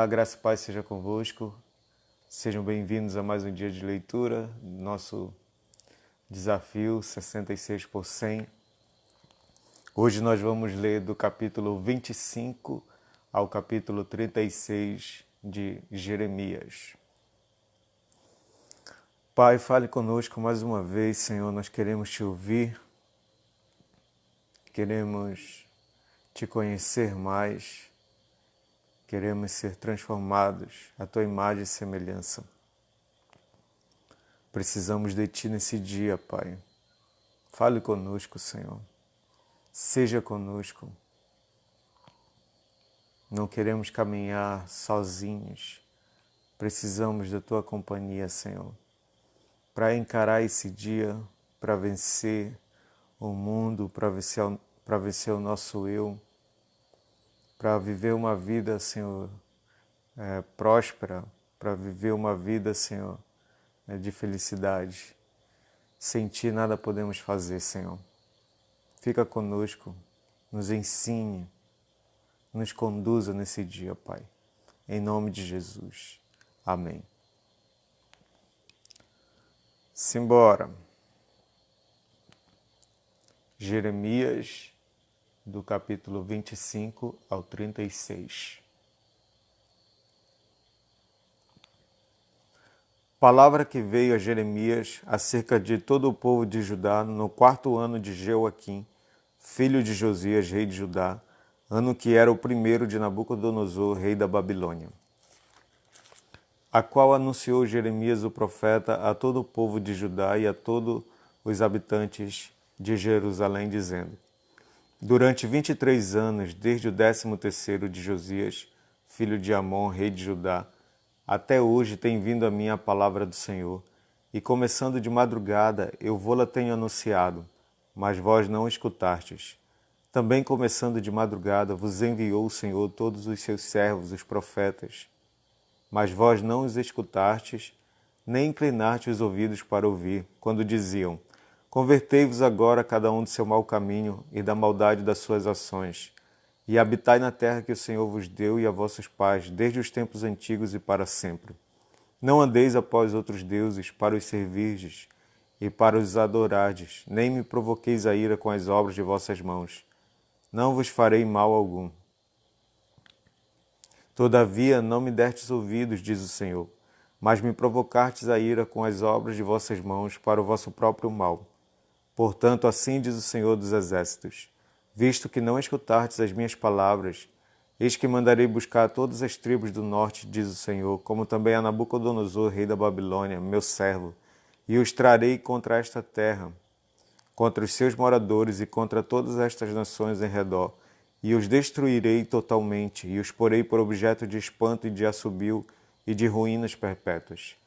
Olá, graça e paz seja convosco. Sejam bem-vindos a mais um dia de leitura, nosso desafio 66 por 100. Hoje nós vamos ler do capítulo 25 ao capítulo 36 de Jeremias. Pai, fale conosco mais uma vez, Senhor, nós queremos te ouvir, queremos te conhecer mais, queremos ser transformados à tua imagem e semelhança. Precisamos de ti nesse dia, Pai. Fale conosco, Senhor. Seja conosco. Não queremos caminhar sozinhos. Precisamos da tua companhia, Senhor, para encarar esse dia, para vencer o mundo, para vencer o nosso eu, para viver uma vida, Senhor, próspera, para viver uma vida, Senhor, de felicidade. Sem ti nada podemos fazer, Senhor. Fica conosco, nos ensine, nos conduza nesse dia, Pai. Em nome de Jesus. Amém. Simbora. Jeremias, do capítulo 25 ao 36. Palavra que veio a Jeremias acerca de todo o povo de Judá no 4º ano de Jeoaquim, filho de Josias, rei de Judá, ano que era o 1º de Nabucodonosor, rei da Babilônia, a qual anunciou Jeremias o profeta a todo o povo de Judá e a todos os habitantes de Jerusalém, dizendo: Durante 23 anos, desde o 13º de Josias, filho de Amon, rei de Judá, até hoje tem vindo a mim a palavra do Senhor, e começando de madrugada eu vô-la tenho anunciado, mas vós não escutastes. Também começando de madrugada vos enviou o Senhor todos os seus servos, os profetas, mas vós não os escutastes, nem inclinastes os ouvidos para ouvir, quando diziam: Convertei-vos agora cada um do seu mau caminho e da maldade das suas ações, e habitai na terra que o Senhor vos deu e a vossos pais, desde os tempos antigos e para sempre. Não andeis após outros deuses, para os servirdes e para os adorardes, nem me provoqueis a ira com as obras de vossas mãos. Não vos farei mal algum. Todavia não me destes ouvidos, diz o Senhor, mas me provocastes a ira com as obras de vossas mãos para o vosso próprio mal. Portanto, assim diz o Senhor dos Exércitos: Visto que não escutastes as minhas palavras, eis que mandarei buscar todas as tribos do norte, diz o Senhor, como também a Nabucodonosor, rei da Babilônia, meu servo, e os trarei contra esta terra, contra os seus moradores e contra todas estas nações em redor, e os destruirei totalmente, e os porei por objeto de espanto e de assobio e de ruínas perpétuas.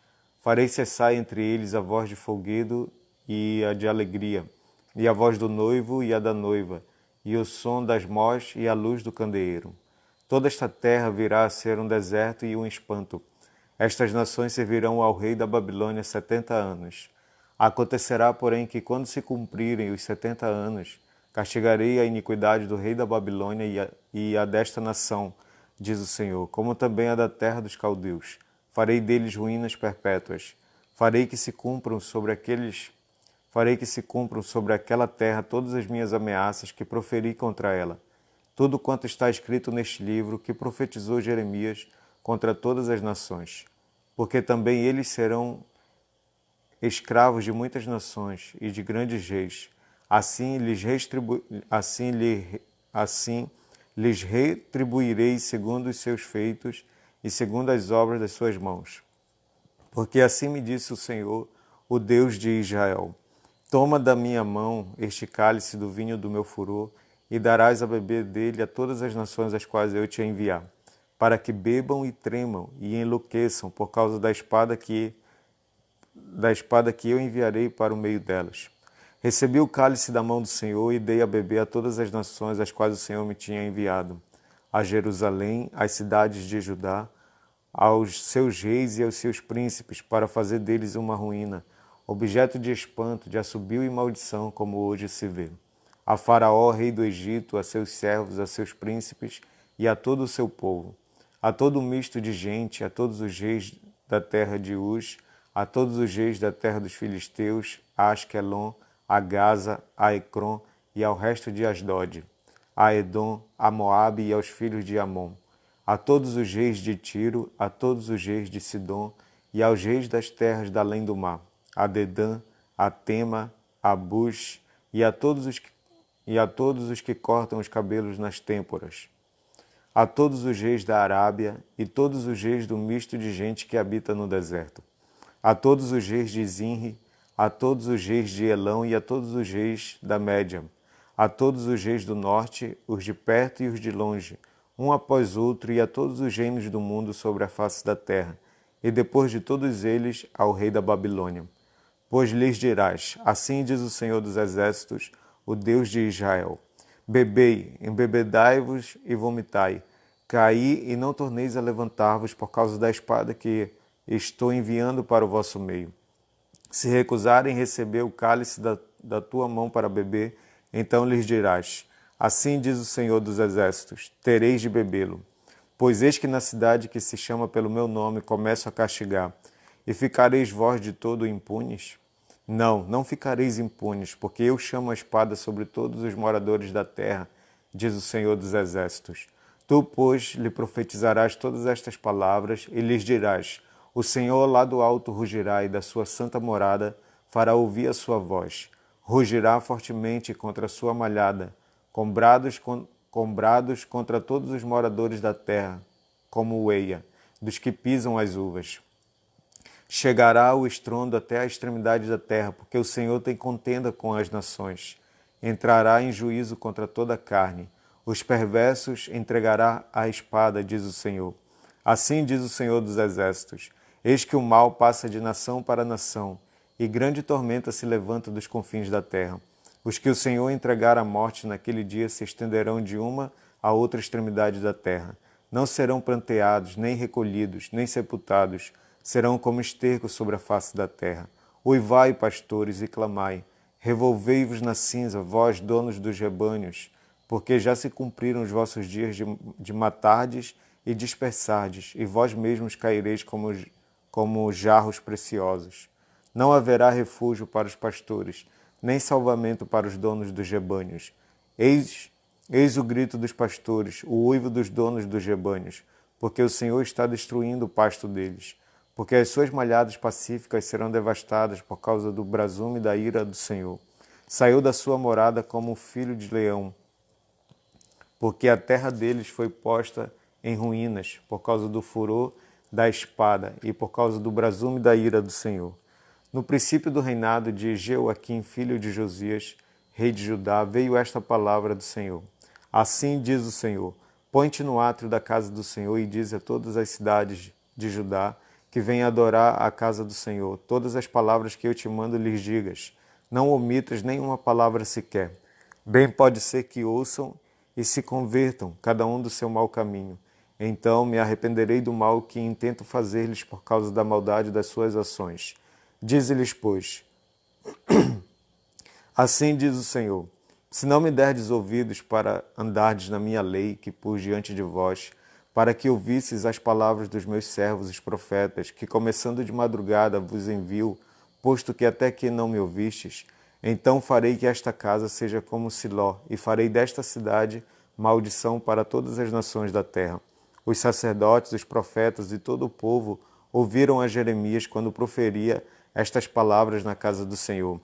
Farei cessar entre eles a voz de folguedo e a de alegria, e a voz do noivo e a da noiva, e o som das mós e a luz do candeeiro. Toda esta terra virá a ser um deserto e um espanto. Estas nações servirão ao rei da Babilônia 70 anos. Acontecerá, porém, que quando se cumprirem os 70 anos, castigarei a iniquidade do rei da Babilônia e a desta nação, diz o Senhor, como também a da terra dos caldeus. Farei deles ruínas perpétuas. Farei que se cumpram sobre aquela terra todas as minhas ameaças que proferi contra ela. Tudo quanto está escrito neste livro que profetizou Jeremias contra todas as nações. Porque também eles serão escravos de muitas nações e de grandes reis. Assim lhes retribuirei segundo os seus feitos e segundo as obras das suas mãos. Porque assim me disse o Senhor, o Deus de Israel: Toma da minha mão este cálice do vinho do meu furor, e darás a beber dele a todas as nações às quais eu te enviar, para que bebam e tremam e enlouqueçam por causa da espada que eu enviarei para o meio delas. Recebi o cálice da mão do Senhor e dei a beber a todas as nações às quais o Senhor me tinha enviado, a Jerusalém, às cidades de Judá, aos seus reis e aos seus príncipes, para fazer deles uma ruína, objeto de espanto, de assobio e maldição, como hoje se vê. A Faraó, rei do Egito, a seus servos, a seus príncipes e a todo o seu povo, a todo o misto de gente, a todos os reis da terra de Uz, a todos os reis da terra dos filisteus, a Asquelon, a Gaza, a Ecrom e ao resto de Asdod, a Edom, a Moabe e aos filhos de Amon, a todos os reis de Tiro, a todos os reis de Sidom e aos reis das terras da além do mar, a Dedã, a Tema, a Bus e a todos os que cortam os cabelos nas têmporas, a todos os reis da Arábia e todos os reis do misto de gente que habita no deserto, a todos os reis de Zinri, a todos os reis de Elão e a todos os reis da Média, a todos os reis do norte, os de perto e os de longe, um após outro, e a todos os reinos do mundo sobre a face da terra, e depois de todos eles ao rei da Babilônia. Pois lhes dirás, assim diz o Senhor dos Exércitos, o Deus de Israel: bebei, embebedai-vos e vomitai, caí e não torneis a levantar-vos por causa da espada que estou enviando para o vosso meio. Se recusarem receber o cálice da tua mão para beber, então lhes dirás, assim diz o Senhor dos Exércitos, tereis de bebê-lo. Pois eis que na cidade que se chama pelo meu nome começo a castigar, e ficareis vós de todo impunes? Não, não ficareis impunes, porque eu chamo a espada sobre todos os moradores da terra, diz o Senhor dos Exércitos. Tu, pois, lhe profetizarás todas estas palavras e lhes dirás, o Senhor lá do alto rugirá e da sua santa morada fará ouvir a sua voz. Rugirá fortemente contra a sua malhada, com brados contra todos os moradores da terra, como o eia, dos que pisam as uvas. Chegará o estrondo até a extremidade da terra, porque o Senhor tem contenda com as nações. Entrará em juízo contra toda a carne. Os perversos entregará à espada, diz o Senhor. Assim diz o Senhor dos Exércitos. Eis que o mal passa de nação para nação, e grande tormenta se levanta dos confins da terra. Os que o Senhor entregar à morte naquele dia se estenderão de uma a outra extremidade da terra. Não serão planteados, nem recolhidos, nem sepultados, serão como esterco sobre a face da terra. Uivai, pastores, e clamai. Revolvei-vos na cinza, vós, donos dos rebanhos, porque já se cumpriram os vossos dias de matardes e dispersardes, e vós mesmos caireis como jarros preciosos. Não haverá refúgio para os pastores, nem salvamento para os donos dos rebanhos. Eis o grito dos pastores, o uivo dos donos dos rebanhos, porque o Senhor está destruindo o pasto deles. Porque as suas malhadas pacíficas serão devastadas por causa do brasume da ira do Senhor. Saiu da sua morada como um filho de leão, porque a terra deles foi posta em ruínas por causa do furor da espada e por causa do brasume da ira do Senhor. No princípio do reinado de Jeoaquim, filho de Josias, rei de Judá, veio esta palavra do Senhor. Assim diz o Senhor, põe-te no átrio da casa do Senhor e diz a todas as cidades de Judá que venham adorar a casa do Senhor. Todas as palavras que eu te mando lhes digas. Não omitas nenhuma palavra sequer. Bem pode ser que ouçam e se convertam, cada um do seu mau caminho. Então me arrependerei do mal que intento fazer-lhes por causa da maldade das suas ações. Dize-lhes, pois, assim diz o Senhor, se não me derdes ouvidos para andardes na minha lei que pus diante de vós, para que ouvisseis as palavras dos meus servos, os profetas, que começando de madrugada vos envio, posto que até que não me ouvistes, então farei que esta casa seja como Siló, e farei desta cidade maldição para todas as nações da terra. Os sacerdotes, os profetas e todo o povo ouviram a Jeremias quando proferia estas palavras na casa do Senhor.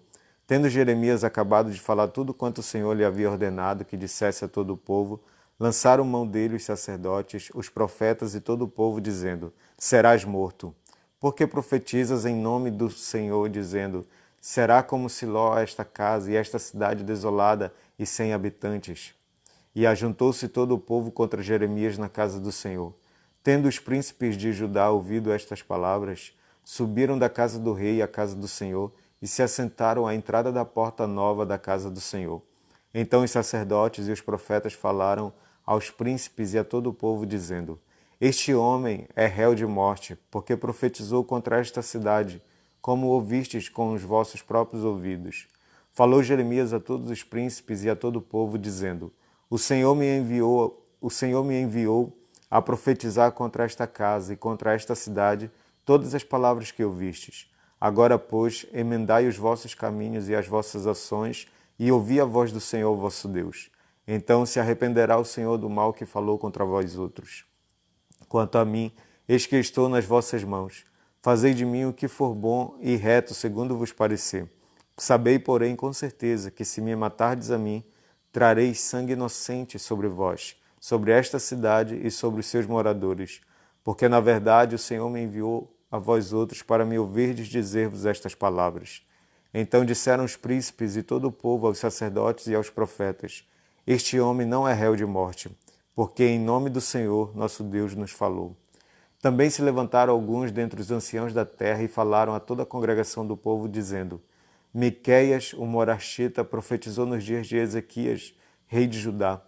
Tendo Jeremias acabado de falar tudo quanto o Senhor lhe havia ordenado que dissesse a todo o povo, lançaram mão dele os sacerdotes, os profetas e todo o povo, dizendo, serás morto. Porque profetizas em nome do Senhor, dizendo, será como Siló esta casa e esta cidade desolada e sem habitantes. E ajuntou-se todo o povo contra Jeremias na casa do Senhor. Tendo os príncipes de Judá ouvido estas palavras, subiram da casa do rei à casa do Senhor e se assentaram à entrada da porta nova da casa do Senhor. Então os sacerdotes e os profetas falaram aos príncipes e a todo o povo, dizendo, este homem é réu de morte, porque profetizou contra esta cidade, como ouvistes com os vossos próprios ouvidos. Falou Jeremias a todos os príncipes e a todo o povo, dizendo, o Senhor me enviou a profetizar contra esta casa e contra esta cidade todas as palavras que ouvistes. Agora, pois, emendai os vossos caminhos e as vossas ações, e ouvi a voz do Senhor vosso Deus. Então se arrependerá o Senhor do mal que falou contra vós outros. Quanto a mim, eis que estou nas vossas mãos. Fazei de mim o que for bom e reto, segundo vos parecer. Sabei, porém, com certeza, que se me matardes a mim, trareis sangue inocente sobre vós, sobre esta cidade e sobre os seus moradores. Porque, na verdade, o Senhor me enviou a vós outros para me ouvirdes dizer-vos estas palavras. Então disseram os príncipes e todo o povo aos sacerdotes e aos profetas: Este homem não é réu de morte, porque em nome do Senhor nosso Deus nos falou. Também se levantaram alguns dentre os anciãos da terra e falaram a toda a congregação do povo, dizendo: Miqueias, o Morachita, profetizou nos dias de Ezequias, rei de Judá,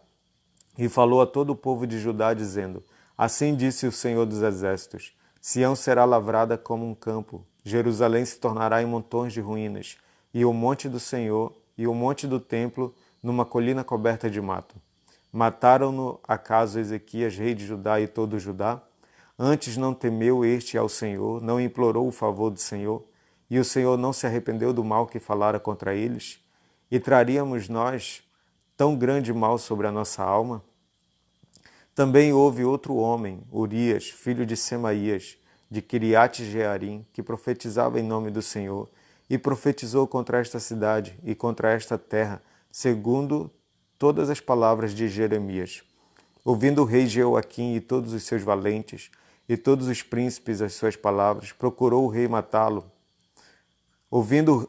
e falou a todo o povo de Judá, dizendo: Assim disse o Senhor dos Exércitos: Sião será lavrada como um campo, Jerusalém se tornará em montões de ruínas, e o monte do Senhor e o monte do templo numa colina coberta de mato. Mataram-no acaso Ezequias, rei de Judá, e todo Judá? Antes não temeu este ao Senhor, não implorou o favor do Senhor, e o Senhor não se arrependeu do mal que falara contra eles? E traríamos nós tão grande mal sobre a nossa alma? Também houve outro homem, Urias, filho de Semaías, de Quiriate-Jearim, que profetizava em nome do Senhor, e profetizou contra esta cidade e contra esta terra, segundo todas as palavras de Jeremias. Ouvindo o rei Jeoaquim e todos os seus valentes, e todos os príncipes as suas palavras, procurou o rei matá-lo. Ouvindo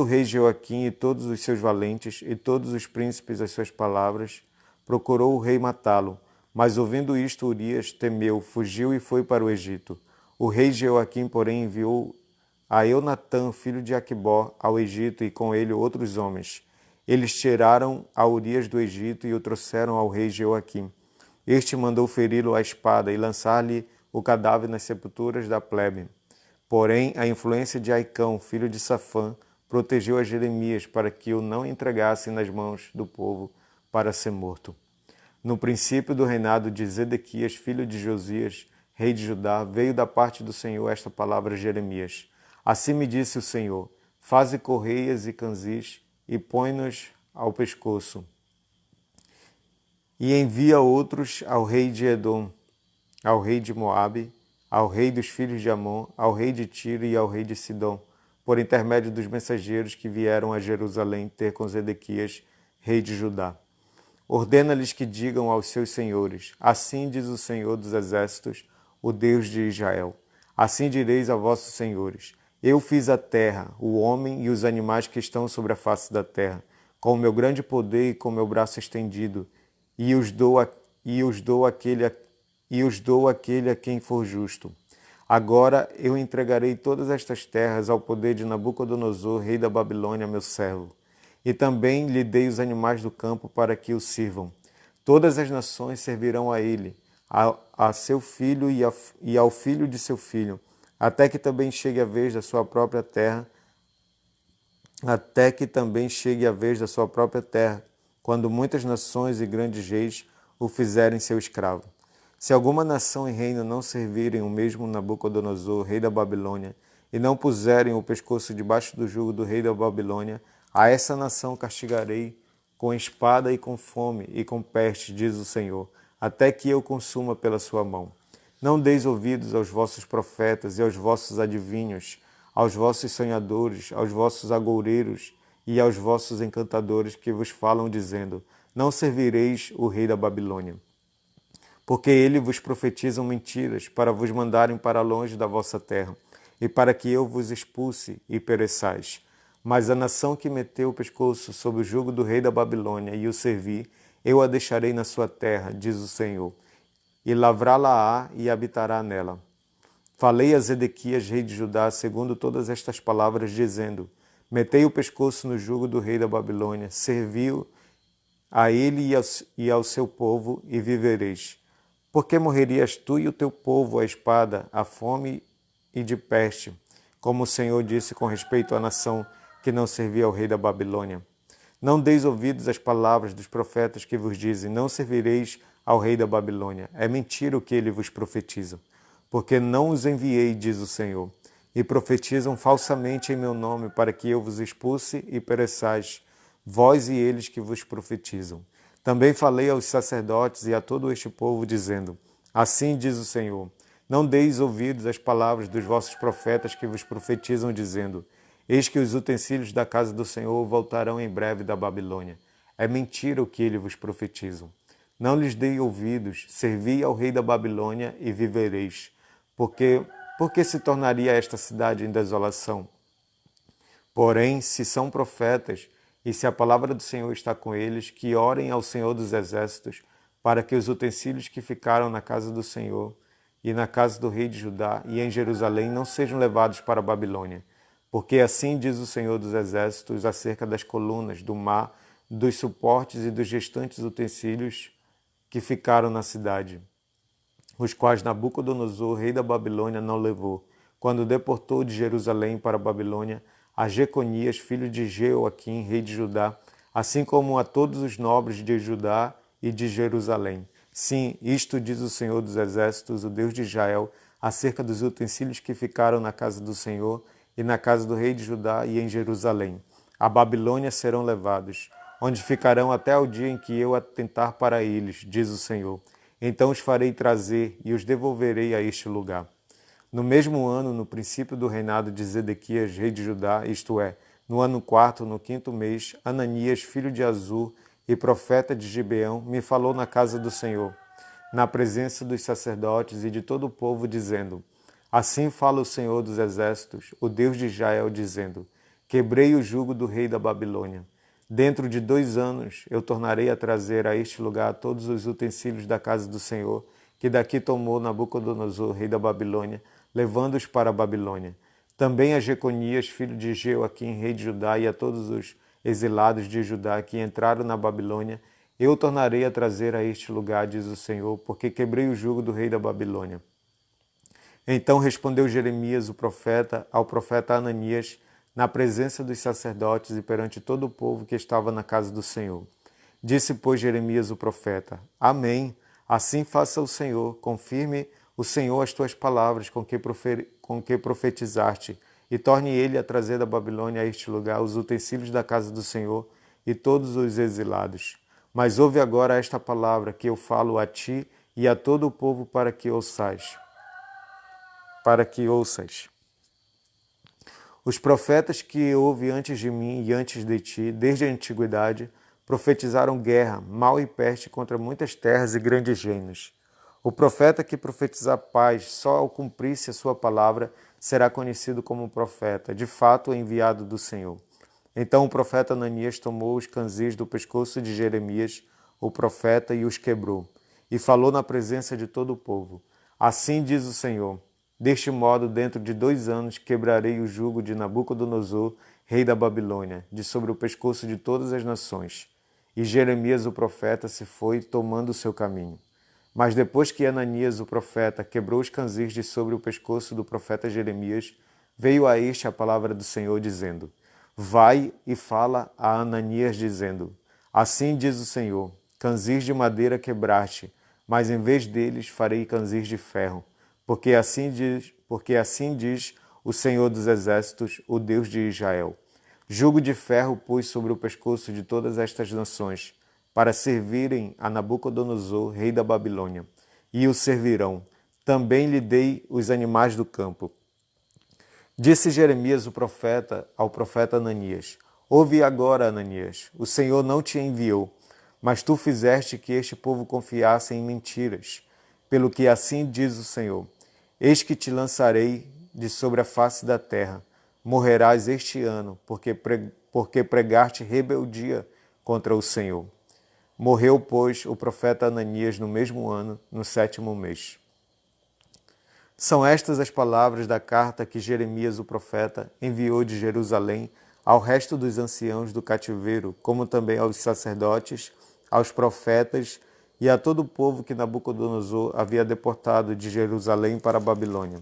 o rei Jeoaquim e todos os seus valentes, e todos os príncipes as suas palavras, procurou o rei matá-lo. Mas ouvindo isto, Urias temeu, fugiu e foi para o Egito. O rei Jeoaquim, porém, enviou a Eunatã, filho de Aquibó, ao Egito, e com ele outros homens. Eles tiraram a Urias do Egito e o trouxeram ao rei Jeoaquim. Este mandou feri-lo à espada e lançar-lhe o cadáver nas sepulturas da plebe. Porém, a influência de Aicão, filho de Safã, protegeu a Jeremias para que o não entregassem nas mãos do povo para ser morto. No princípio do reinado de Zedequias, filho de Josias, rei de Judá, veio da parte do Senhor esta palavra a Jeremias. Assim me disse o Senhor: Faze correias e canzis e põe-nos ao pescoço. E envia outros ao rei de Edom, ao rei de Moabe, ao rei dos filhos de Amon, ao rei de Tiro e ao rei de Sidom, por intermédio dos mensageiros que vieram a Jerusalém ter com Zedequias, rei de Judá. Ordena-lhes que digam aos seus senhores: Assim diz o Senhor dos Exércitos, o Deus de Israel. Assim direis a vossos senhores: Eu fiz a terra, o homem e os animais que estão sobre a face da terra, com o meu grande poder e com o meu braço estendido, e os dou àquele a quem for justo. Agora eu entregarei todas estas terras ao poder de Nabucodonosor, rei da Babilônia, meu servo. E também lhe dei os animais do campo para que o sirvam. Todas as nações servirão a ele, a seu filho e ao filho de seu filho, até que também chegue a vez da sua própria terra, quando muitas nações e grandes reis o fizerem seu escravo. Se alguma nação e reino não servirem o mesmo Nabucodonosor, rei da Babilônia, e não puserem o pescoço debaixo do jugo do rei da Babilônia, a essa nação castigarei com espada e com fome e com peste, diz o Senhor, até que eu consuma pela sua mão. Não deis ouvidos aos vossos profetas e aos vossos adivinhos, aos vossos sonhadores, aos vossos agoureiros e aos vossos encantadores que vos falam, dizendo: Não servireis o rei da Babilônia. Porque ele vos profetizam mentiras para vos mandarem para longe da vossa terra, e para que eu vos expulse e pereçais. Mas a nação que meteu o pescoço sob o jugo do rei da Babilônia e o servi, eu a deixarei na sua terra, diz o Senhor, e lavrá-la-á e habitará nela. Falei a Zedequias, rei de Judá, segundo todas estas palavras, dizendo: Metei o pescoço no jugo do rei da Babilônia, serviu a ele e ao seu povo, e vivereis. Porque morrerias tu e o teu povo à espada, à fome e de peste, como o Senhor disse com respeito à nação que não servia ao rei da Babilônia. Não deis ouvidos às palavras dos profetas que vos dizem, não servireis ao rei da Babilônia. É mentira o que ele vos profetiza, porque não os enviei, diz o Senhor. E profetizam falsamente em meu nome, para que eu vos expulse e pereçais, vós e eles que vos profetizam. Também falei aos sacerdotes e a todo este povo, dizendo, assim diz o Senhor, não deis ouvidos às palavras dos vossos profetas que vos profetizam, dizendo, eis que os utensílios da casa do Senhor voltarão em breve da Babilônia. É mentira o que eles vos profetizam. Não lhes dei ouvidos, servi ao rei da Babilônia e vivereis. Porque se tornaria esta cidade em desolação? Porém, se são profetas, e se a palavra do Senhor está com eles, que orem ao Senhor dos Exércitos, para que os utensílios que ficaram na casa do Senhor e na casa do rei de Judá e em Jerusalém não sejam levados para a Babilônia. Porque assim diz o Senhor dos Exércitos acerca das colunas, do mar, dos suportes e dos restantes utensílios que ficaram na cidade, os quais Nabucodonosor, rei da Babilônia, não levou, quando deportou de Jerusalém para a Babilônia a Jeconias, filho de Jeoaquim, rei de Judá, assim como a todos os nobres de Judá e de Jerusalém. Sim, isto diz o Senhor dos Exércitos, o Deus de Israel, acerca dos utensílios que ficaram na casa do Senhor e na casa do rei de Judá e em Jerusalém. A Babilônia serão levados, onde ficarão até o dia em que eu atentar para eles, diz o Senhor. Então os farei trazer e os devolverei a este lugar. No mesmo ano, no princípio do reinado de Zedequias, rei de Judá, isto é, no ano 4, no 5º mês, Ananias, filho de Azur e profeta de Gibeão, me falou na casa do Senhor, na presença dos sacerdotes e de todo o povo, dizendo, assim fala o Senhor dos Exércitos, o Deus de Israel, dizendo, quebrei o jugo do rei da Babilônia. Dentro de 2 anos eu tornarei a trazer a este lugar todos os utensílios da casa do Senhor, que daqui tomou Nabucodonosor, rei da Babilônia, levando-os para a Babilônia. Também a Jeconias, filho de Jeoaquim, rei de Judá, e a todos os exilados de Judá que entraram na Babilônia, eu tornarei a trazer a este lugar, diz o Senhor, porque quebrei o jugo do rei da Babilônia. Então respondeu Jeremias, o profeta, ao profeta Ananias, na presença dos sacerdotes e perante todo o povo que estava na casa do Senhor. Disse, pois, Jeremias, o profeta, Amém, assim faça o Senhor, confirme o Senhor as tuas palavras com que profetizaste, e torne ele a trazer da Babilônia a este lugar os utensílios da casa do Senhor e todos os exilados. Mas ouve agora esta palavra que eu falo a ti e a todo o povo para que ouçais. Os profetas que houve antes de mim e antes de ti, desde a antiguidade, profetizaram guerra, mal e peste contra muitas terras e grandes reinos. O profeta que profetizar paz só ao cumprir-se a sua palavra será conhecido como profeta, de fato enviado do Senhor. Então o profeta Ananias tomou os canzis do pescoço de Jeremias, o profeta, e os quebrou, e falou na presença de todo o povo. Assim diz o Senhor, deste modo, dentro de 2 anos, quebrarei o jugo de Nabucodonosor, rei da Babilônia, de sobre o pescoço de todas as nações. E Jeremias, o profeta, se foi, tomando o seu caminho. Mas depois que Ananias, o profeta, quebrou os canzis de sobre o pescoço do profeta Jeremias, veio a este a palavra do Senhor, dizendo, vai e fala a Ananias, dizendo, assim diz o Senhor, canzis de madeira quebraste, mas em vez deles farei canzis de ferro, porque assim diz o Senhor dos Exércitos, o Deus de Israel. Jugo de ferro pus sobre o pescoço de todas estas nações, para servirem a Nabucodonosor, rei da Babilônia, e o servirão. Também lhe dei os animais do campo. Disse Jeremias, o profeta, ao profeta Ananias, ouve agora, Ananias, o Senhor não te enviou, mas tu fizeste que este povo confiasse em mentiras, pelo que assim diz o Senhor, eis que te lançarei de sobre a face da terra, morrerás este ano, porque pregaste rebeldia contra o Senhor. Morreu, pois, o profeta Ananias no mesmo ano, no 7º mês. São estas as palavras da carta que Jeremias, o profeta, enviou de Jerusalém ao resto dos anciãos do cativeiro, como também aos sacerdotes, aos profetas e a todo o povo que Nabucodonosor havia deportado de Jerusalém para a Babilônia.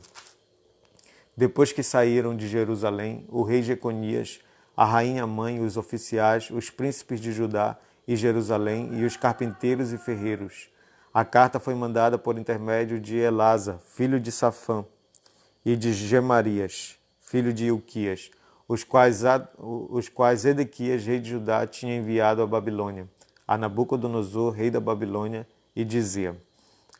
Depois que saíram de Jerusalém, o rei Jeconias a rainha mãe, os oficiais, os príncipes de Judá e Jerusalém e os carpinteiros e ferreiros. A carta foi mandada por intermédio de Elasa, filho de Safã, e de Gemarias, filho de Ilquias, os quais Edequias, rei de Judá, tinha enviado à Babilônia, a Nabucodonosor, rei da Babilônia, e dizia: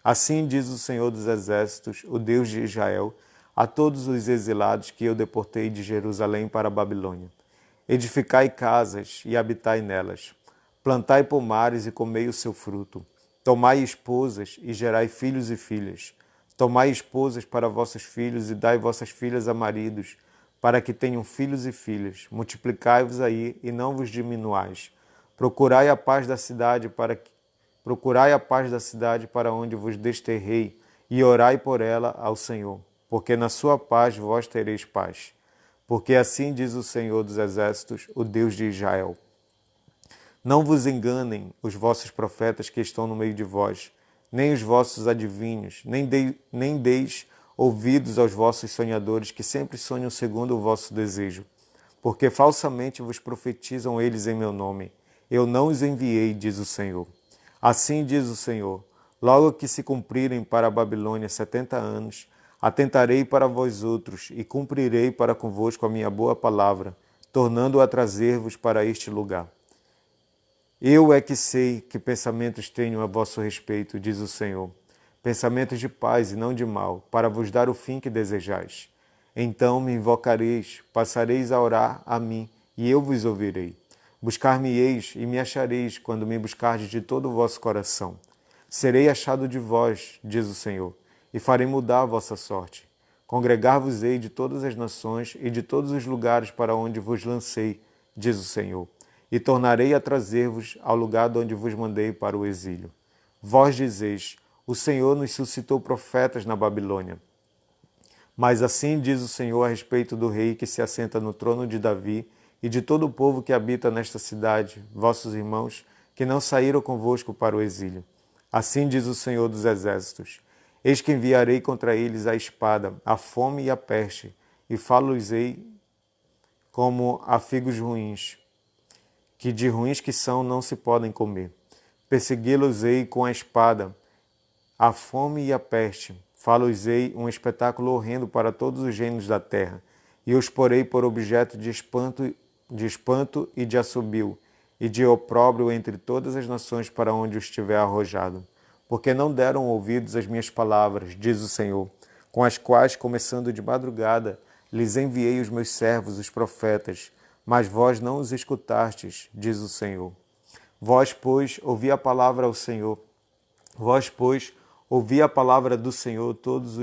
Assim diz o Senhor dos Exércitos, o Deus de Israel, a todos os exilados que eu deportei de Jerusalém para a Babilônia: Edificai casas e habitai nelas, plantai pomares e comei o seu fruto, tomai esposas e gerai filhos e filhas. Tomai esposas para vossos filhos e dai vossas filhas a maridos, para que tenham filhos e filhas. Multiplicai-vos aí e não vos diminuais. Procurai a paz da cidade para onde vos desterrei, e orai por ela ao Senhor, porque na sua paz vós tereis paz. Porque assim diz o Senhor dos Exércitos, o Deus de Israel: Não vos enganem os vossos profetas que estão no meio de vós, nem os vossos adivinhos, nem deis ouvidos aos vossos sonhadores que sempre sonham segundo o vosso desejo. Porque falsamente vos profetizam eles em meu nome. Eu não os enviei, diz o Senhor. Assim diz o Senhor: Logo que se cumprirem para a Babilônia 70 anos, atentarei para vós outros e cumprirei para convosco a minha boa palavra, tornando a trazer-vos para este lugar. Eu é que sei que pensamentos tenho a vosso respeito, diz o Senhor, pensamentos de paz e não de mal, para vos dar o fim que desejais. Então me invocareis, passareis a orar a mim, e eu vos ouvirei. Buscar-me-eis e me achareis quando me buscardes de todo o vosso coração. Serei achado de vós, diz o Senhor, e farei mudar a vossa sorte. Congregar-vos-ei de todas as nações e de todos os lugares para onde vos lancei, diz o Senhor, e tornarei a trazer-vos ao lugar de onde vos mandei para o exílio. Vós dizeis: O Senhor nos suscitou profetas na Babilônia. Mas assim diz o Senhor a respeito do rei que se assenta no trono de Davi e de todo o povo que habita nesta cidade, vossos irmãos, que não saíram convosco para o exílio. Assim diz o Senhor dos Exércitos: Eis que enviarei contra eles a espada, a fome e a peste, e falo-lhes-ei como a figos ruins, que de ruins que são não se podem comer. Persegui-los-ei com a espada, a fome e a peste. Falo-lhes-ei um espetáculo horrendo para todos os reinos da terra, e os porei por objeto de espanto e de assobio, e de opróbrio entre todas as nações para onde os tiver arrojado. Porque não deram ouvidos às minhas palavras, diz o Senhor, com as quais, começando de madrugada, lhes enviei os meus servos, os profetas, mas vós não os escutastes, diz o Senhor. Vós, pois, ouvi a palavra ao Senhor. Vós, pois, ouvi a palavra do Senhor, todos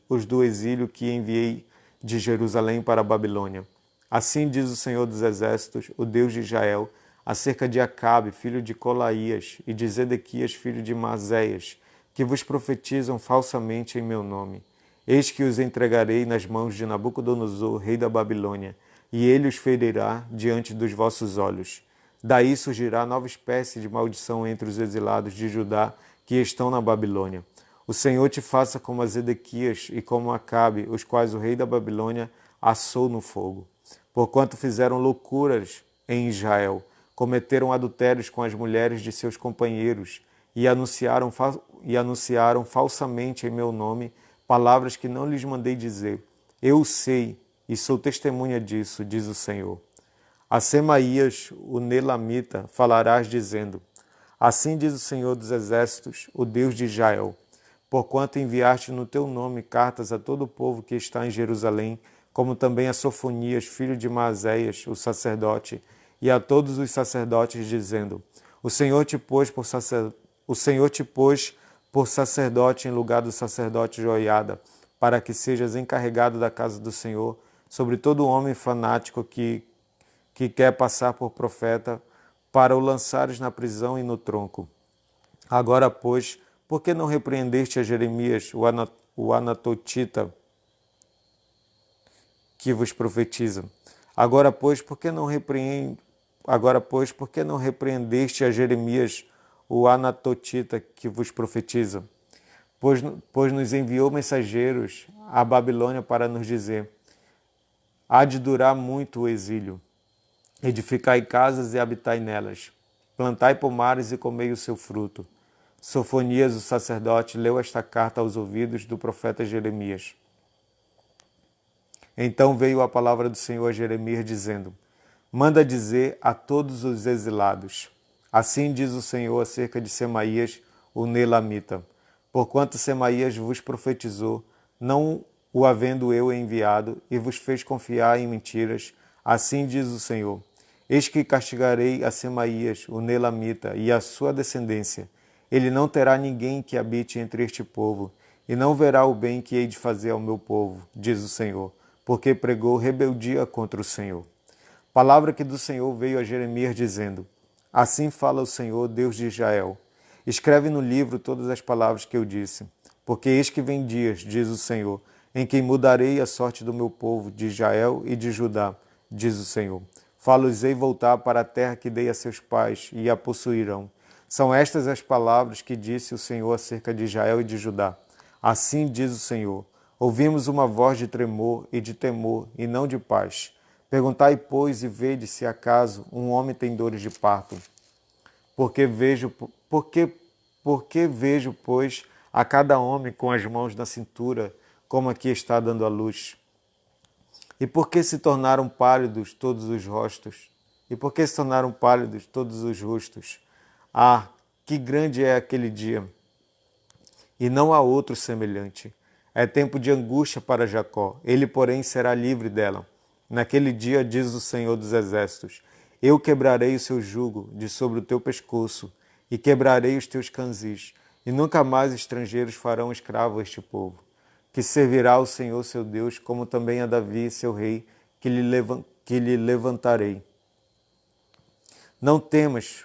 os do exílio que enviei de Jerusalém para a Babilônia. Assim diz o Senhor dos Exércitos, o Deus de Israel, acerca de Acabe, filho de Colaías, e de Zedequias, filho de Mazéias, que vos profetizam falsamente em meu nome. Eis que os entregarei nas mãos de Nabucodonosor, rei da Babilônia, e ele os ferirá diante dos vossos olhos. Daí surgirá nova espécie de maldição entre os exilados de Judá que estão na Babilônia. O Senhor te faça como a Zedequias e como a Acabe, os quais o rei da Babilônia assou no fogo. Porquanto fizeram loucuras em Israel, cometeram adultérios com as mulheres de seus companheiros e anunciaram falsamente em meu nome palavras que não lhes mandei dizer. Eu sei e sou testemunha disso, diz o Senhor. A Semaías, o Nelamita, falarás dizendo: Assim diz o Senhor dos Exércitos, o Deus de Israel, porquanto enviaste no teu nome cartas a todo o povo que está em Jerusalém, como também a Sofonias, filho de Maazéias, o sacerdote, e a todos os sacerdotes, dizendo: O Senhor te pôs por sacerdote em lugar do sacerdote Joiada, para que sejas encarregado da casa do Senhor sobre todo homem fanático que quer passar por profeta, para o lançares na prisão e no tronco. Agora, pois, por que não repreendeste a Jeremias, o anatotita, que vos profetiza? Agora, pois, por que não repreendeste a Jeremias, o anatotita, que vos profetiza? Pois nos enviou mensageiros à Babilônia para nos dizer: Há de durar muito o exílio. Edificai casas e habitai nelas. Plantai pomares e comei o seu fruto. Sofonias, o sacerdote, leu esta carta aos ouvidos do profeta Jeremias. Então veio a palavra do Senhor a Jeremias, dizendo: Manda dizer a todos os exilados: Assim diz o Senhor acerca de Semaías, o Nelamita. Porquanto Semaías vos profetizou, não o havendo eu enviado, e vos fez confiar em mentiras, assim diz o Senhor: Eis que castigarei a Semaías, o Nelamita, e a sua descendência. Ele não terá ninguém que habite entre este povo, e não verá o bem que hei de fazer ao meu povo, diz o Senhor, porque pregou rebeldia contra o Senhor. Palavra que do Senhor veio a Jeremias dizendo: Assim fala o Senhor, Deus de Israel. Escreve no livro todas as palavras que eu disse, porque eis que vem dias, diz o Senhor, em que mudarei a sorte do meu povo, de Israel e de Judá, diz o Senhor. Fá-los-ei voltar para a terra que dei a seus pais, e a possuirão. São estas as palavras que disse o Senhor acerca de Israel e de Judá. Assim diz o Senhor: Ouvimos uma voz de tremor e de temor, e não de paz. Perguntai, pois, e vede se acaso um homem tem dores de parto. Porque vejo, pois, a cada homem com as mãos na cintura, como aqui está dando a luz. E por que se tornaram pálidos todos os rostos? E por que se tornaram pálidos todos os rostos? Ah, que grande é aquele dia! E não há outro semelhante. É tempo de angústia para Jacó, ele, porém, será livre dela. Naquele dia, diz o Senhor dos Exércitos, eu quebrarei o seu jugo de sobre o teu pescoço, e quebrarei os teus canzis, e nunca mais estrangeiros farão escravo a este povo, que servirá ao Senhor seu Deus, como também a Davi, seu rei, que lhe levantarei. Não temas,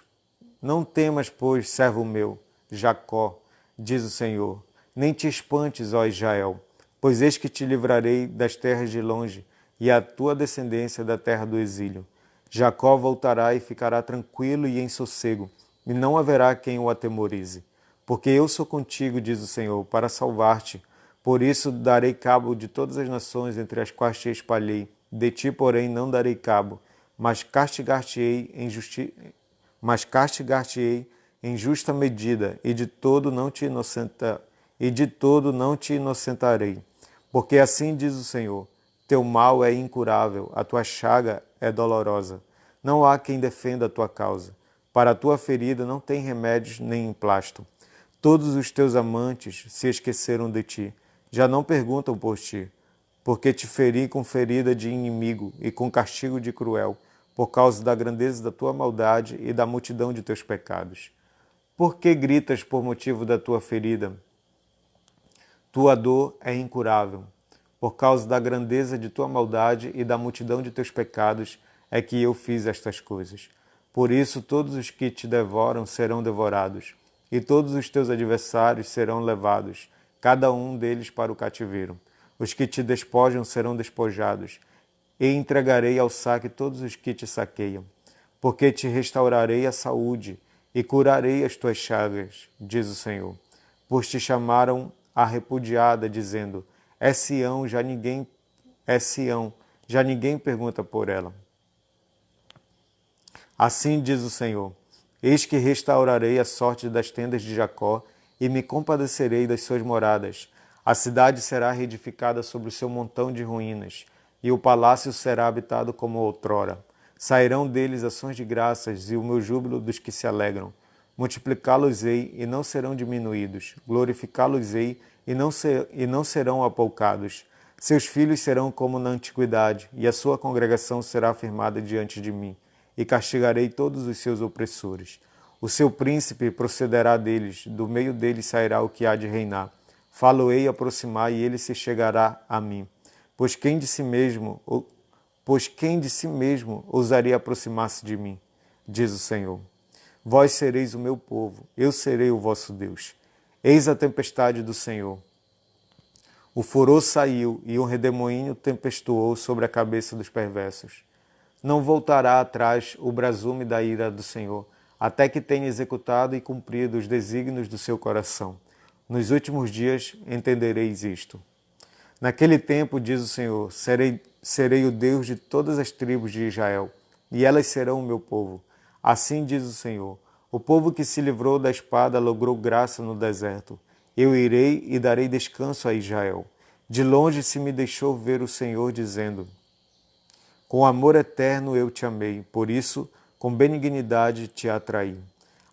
pois, servo meu, Jacó, diz o Senhor, nem te espantes, ó Israel, pois eis que te livrarei das terras de longe, e a tua descendência da terra do exílio. Jacó voltará e ficará tranquilo e em sossego, e não haverá quem o atemorize. Porque eu sou contigo, diz o Senhor, para salvar-te. Por isso darei cabo de todas as nações entre as quais te espalhei. De ti, porém, não darei cabo, mas castigar-te-ei em justa medida, e de todo não te inocentarei. Porque assim diz o Senhor: teu mal é incurável, a tua chaga é dolorosa. Não há quem defenda a tua causa. Para a tua ferida não tem remédios nem emplasto. Todos os teus amantes se esqueceram de ti, já não perguntam por ti, porque te feri com ferida de inimigo e com castigo de cruel, por causa da grandeza da tua maldade e da multidão de teus pecados. Por que gritas por motivo da tua ferida? Tua dor é incurável. Por causa da grandeza de tua maldade e da multidão de teus pecados é que eu fiz estas coisas. Por isso todos os que te devoram serão devorados, e todos os teus adversários serão levados, cada um deles para o cativeiro. Os que te despojam serão despojados, e entregarei ao saque todos os que te saqueiam. Porque te restaurarei a saúde, e curarei as tuas chagas, diz o Senhor. Pois te chamaram a repudiada, dizendo: é Sião, já ninguém pergunta por ela. Assim diz o Senhor: eis que restaurarei a sorte das tendas de Jacó e me compadecerei das suas moradas. A cidade será reedificada sobre o seu montão de ruínas, e o palácio será habitado como outrora. Sairão deles ações de graças e o meu júbilo dos que se alegram. Multiplicá-los-ei e não serão diminuídos. Glorificá-los-ei e não serão apoucados. Seus filhos serão como na antiguidade, e a sua congregação será afirmada diante de mim, e castigarei todos os seus opressores. O seu príncipe procederá deles, do meio deles sairá o que há de reinar. Falo-ei aproximar, e ele se chegará a mim. Pois quem de si mesmo ousaria aproximar-se de mim? Diz o Senhor. Vós sereis o meu povo, eu serei o vosso Deus. Eis a tempestade do Senhor. O furor saiu e um redemoinho tempestuou sobre a cabeça dos perversos. Não voltará atrás o brasume da ira do Senhor, até que tenha executado e cumprido os desígnios do seu coração. Nos últimos dias entendereis isto. Naquele tempo, diz o Senhor, serei o Deus de todas as tribos de Israel, e elas serão o meu povo. Assim diz o Senhor. O povo que se livrou da espada logrou graça no deserto. Eu irei e darei descanso a Israel. De longe se me deixou ver o Senhor, dizendo: com amor eterno eu te amei, por isso, com benignidade te atraí.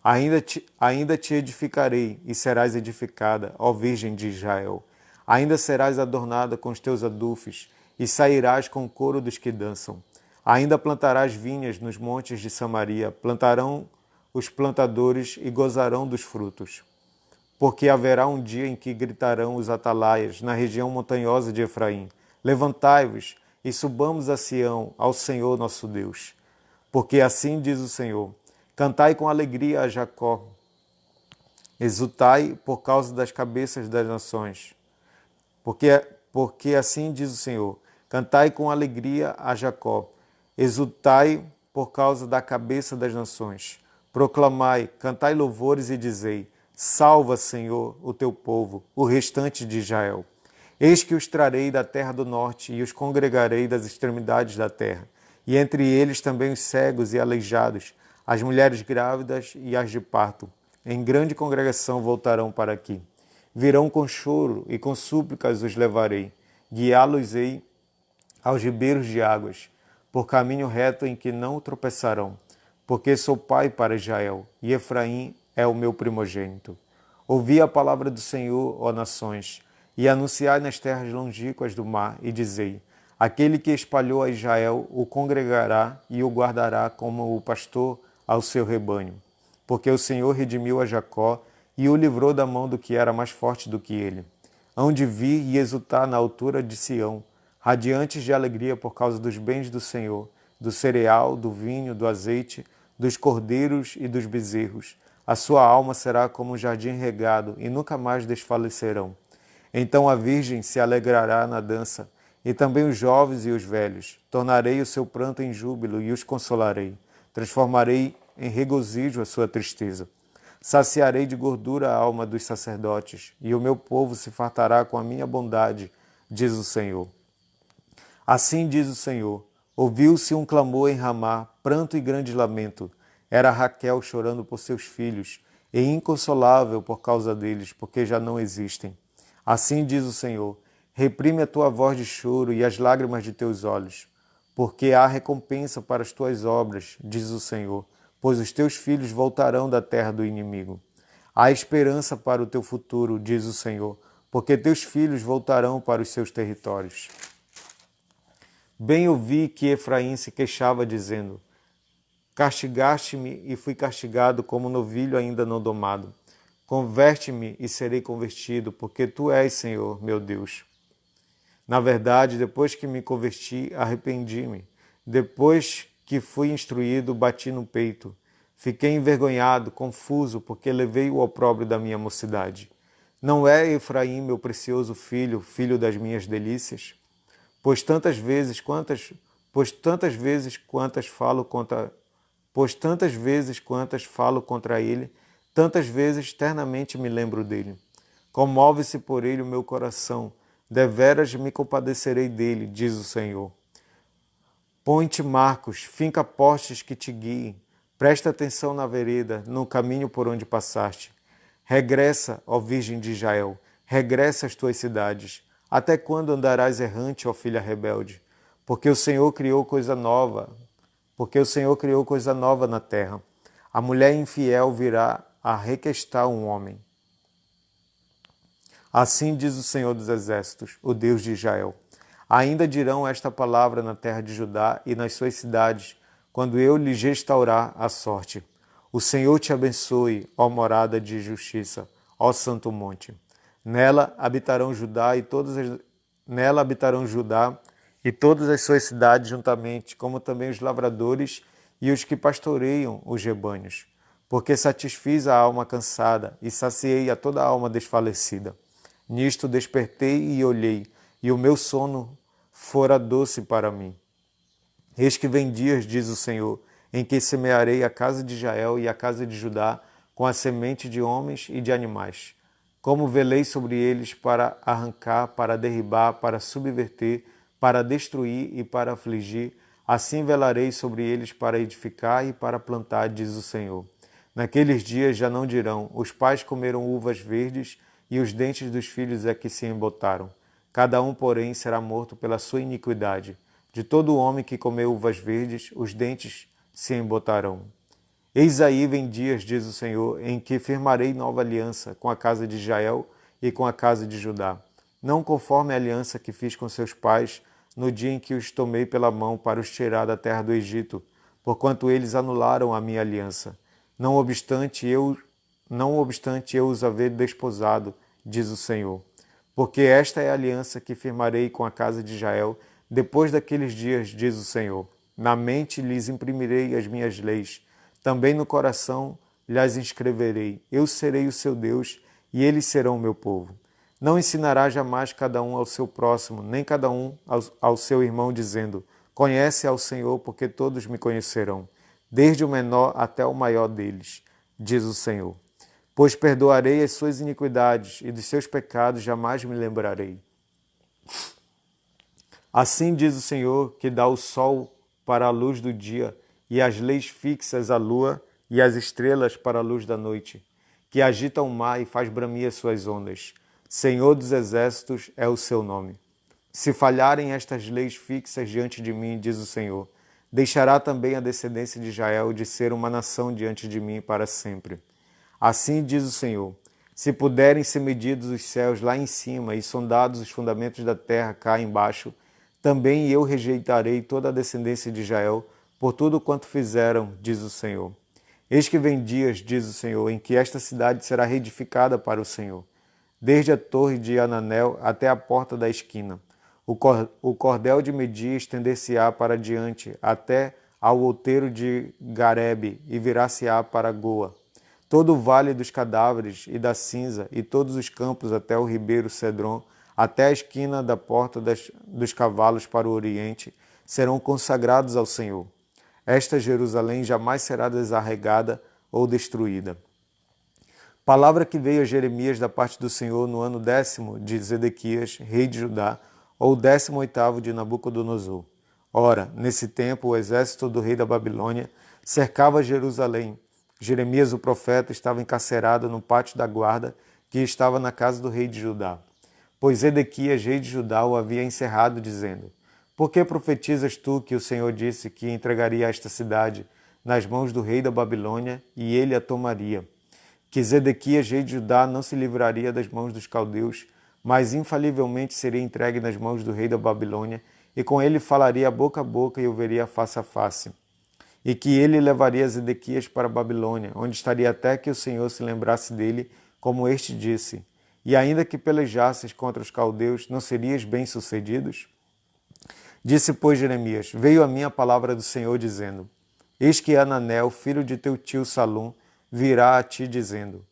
Ainda te edificarei e serás edificada, ó Virgem de Israel. Ainda serás adornada com os teus adufes e sairás com o coro dos que dançam. Ainda plantarás vinhas nos montes de Samaria, plantarão os plantadores e gozarão dos frutos. Porque haverá um dia em que gritarão os atalaias na região montanhosa de Efraim: levantai-vos e subamos a Sião, ao Senhor nosso Deus. Porque assim diz o Senhor: cantai com alegria a Jacó, exultai por causa das cabeças das nações. Porque assim diz o Senhor: cantai com alegria a Jacó, exultai por causa da cabeça das nações. Proclamai, cantai louvores e dizei: salva, Senhor, o teu povo, o restante de Israel. Eis que os trarei da terra do norte e os congregarei das extremidades da terra, e entre eles também os cegos e aleijados, as mulheres grávidas e as de parto. Em grande congregação voltarão para aqui. Virão com choro e com súplicas os levarei, guiá-los-ei aos ribeiros de águas, por caminho reto em que não tropeçarão, porque sou pai para Israel, e Efraim é o meu primogênito. Ouvi a palavra do Senhor, ó nações, e anunciai nas terras longínquas do mar, e dizei: aquele que espalhou a Israel o congregará e o guardará como o pastor ao seu rebanho. Porque o Senhor redimiu a Jacó e o livrou da mão do que era mais forte do que ele. Hão de vir e exultar na altura de Sião, radiantes de alegria por causa dos bens do Senhor, do cereal, do vinho, do azeite, dos cordeiros e dos bezerros. A sua alma será como um jardim regado e nunca mais desfalecerão. Então a virgem se alegrará na dança, e também os jovens e os velhos. Tornarei o seu pranto em júbilo e os consolarei. Transformarei em regozijo a sua tristeza. Saciarei de gordura a alma dos sacerdotes, e o meu povo se fartará com a minha bondade, diz o Senhor. Assim diz o Senhor: ouviu-se um clamor em Ramá, pranto e grande lamento. Era Raquel chorando por seus filhos, e inconsolável por causa deles, porque já não existem. Assim diz o Senhor: reprime a tua voz de choro e as lágrimas de teus olhos, porque há recompensa para as tuas obras, diz o Senhor, pois os teus filhos voltarão da terra do inimigo. Há esperança para o teu futuro, diz o Senhor, porque teus filhos voltarão para os seus territórios. Bem ouvi que Efraim se queixava, dizendo: castigaste-me e fui castigado como novilho ainda não domado. Converte-me e serei convertido, porque tu és, Senhor, meu Deus. Na verdade, depois que me converti, arrependi-me. Depois que fui instruído, bati no peito. Fiquei envergonhado, confuso, porque levei o opróbrio da minha mocidade. Não é Efraim, meu precioso filho, filho das minhas delícias? Pois tantas vezes quantas falo contra ele, tantas vezes ternamente me lembro dele. Comove-se por ele o meu coração, deveras me compadecerei dele, diz o Senhor. Põe-te marcos, finca postes que te guiem, presta atenção na vereda, no caminho por onde passaste. Regressa, ó Virgem de Israel, regressa às tuas cidades. Até quando andarás errante, ó filha rebelde? Porque o Senhor criou coisa nova na terra. A mulher infiel virá a requestar um homem. Assim diz o Senhor dos Exércitos, o Deus de Israel: ainda dirão esta palavra na terra de Judá e nas suas cidades, quando eu lhes restaurar a sorte. O Senhor te abençoe, ó morada de justiça, ó santo monte. Nela habitarão Judá e todas as suas cidades juntamente, como também os lavradores e os que pastoreiam os rebanhos. Porque satisfiz a alma cansada e saciei a toda a alma desfalecida. Nisto despertei e olhei, e o meu sono fora doce para mim. Eis que vem dias, diz o Senhor, em que semearei a casa de Israel e a casa de Judá com a semente de homens e de animais. Como velei sobre eles para arrancar, para derribar, para subverter, para destruir e para afligir, assim velarei sobre eles para edificar e para plantar, diz o Senhor. Naqueles dias já não dirão, os pais comeram uvas verdes e os dentes dos filhos é que se embotaram. Cada um, porém, será morto pela sua iniquidade. De todo homem que comeu uvas verdes, os dentes se embotarão. Eis aí vem dias, diz o Senhor, em que firmarei nova aliança com a casa de Israel e com a casa de Judá, não conforme a aliança que fiz com seus pais no dia em que os tomei pela mão para os tirar da terra do Egito, porquanto eles anularam a minha aliança. Não obstante eu os haver desposado, diz o Senhor. Porque esta é a aliança que firmarei com a casa de Israel depois daqueles dias, diz o Senhor. Na mente lhes imprimirei as minhas leis, também no coração lhes inscreverei. Eu serei o seu Deus e eles serão o meu povo. Não ensinará jamais cada um ao seu próximo, nem cada um ao seu irmão, dizendo: Conhece ao Senhor, porque todos me conhecerão, desde o menor até o maior deles, diz o Senhor. Pois perdoarei as suas iniquidades e dos seus pecados jamais me lembrarei. Assim diz o Senhor, que dá o sol para a luz do dia e as leis fixas à lua e as estrelas para a luz da noite, que agita o mar e faz bramir as suas ondas. Senhor dos exércitos é o seu nome. Se falharem estas leis fixas diante de mim, diz o Senhor, deixará também a descendência de Israel de ser uma nação diante de mim para sempre. Assim diz o Senhor, se puderem ser medidos os céus lá em cima e sondados os fundamentos da terra cá embaixo, também eu rejeitarei toda a descendência de Israel por tudo quanto fizeram, diz o Senhor. Eis que vem dias, diz o Senhor, em que esta cidade será reedificada para o Senhor, desde a torre de Ananel até a porta da esquina. O cordel de medir estender-se-á para diante, até ao outeiro de Garebe, e virá-se-á para Goa. Todo o vale dos cadáveres e da cinza, e todos os campos até o ribeiro Cedron, até a esquina da porta dos cavalos para o oriente, serão consagrados ao Senhor. Esta Jerusalém jamais será desarraigada ou destruída. Palavra que veio a Jeremias da parte do Senhor no ano 10º de Zedequias, rei de Judá, ou 18º de Nabucodonosor. Ora, nesse tempo, o exército do rei da Babilônia cercava Jerusalém. Jeremias, o profeta, estava encarcerado no pátio da guarda que estava na casa do rei de Judá. Pois Zedequias, rei de Judá, o havia encerrado, dizendo: Por que profetizas tu que o Senhor disse que entregaria esta cidade nas mãos do rei da Babilônia e ele a tomaria? Que Zedequias, rei de Judá, não se livraria das mãos dos caldeus, mas infalivelmente seria entregue nas mãos do rei da Babilônia, e com ele falaria boca a boca e o veria face a face. E que ele levaria Zedequias para a Babilônia, onde estaria até que o Senhor se lembrasse dele, como este disse: E ainda que pelejasses contra os caldeus, não serias bem-sucedidos? Disse, pois, Jeremias: Veio a mim a palavra do Senhor, dizendo: Eis que Hananel, filho de teu tio Salum, virá a ti, dizendo: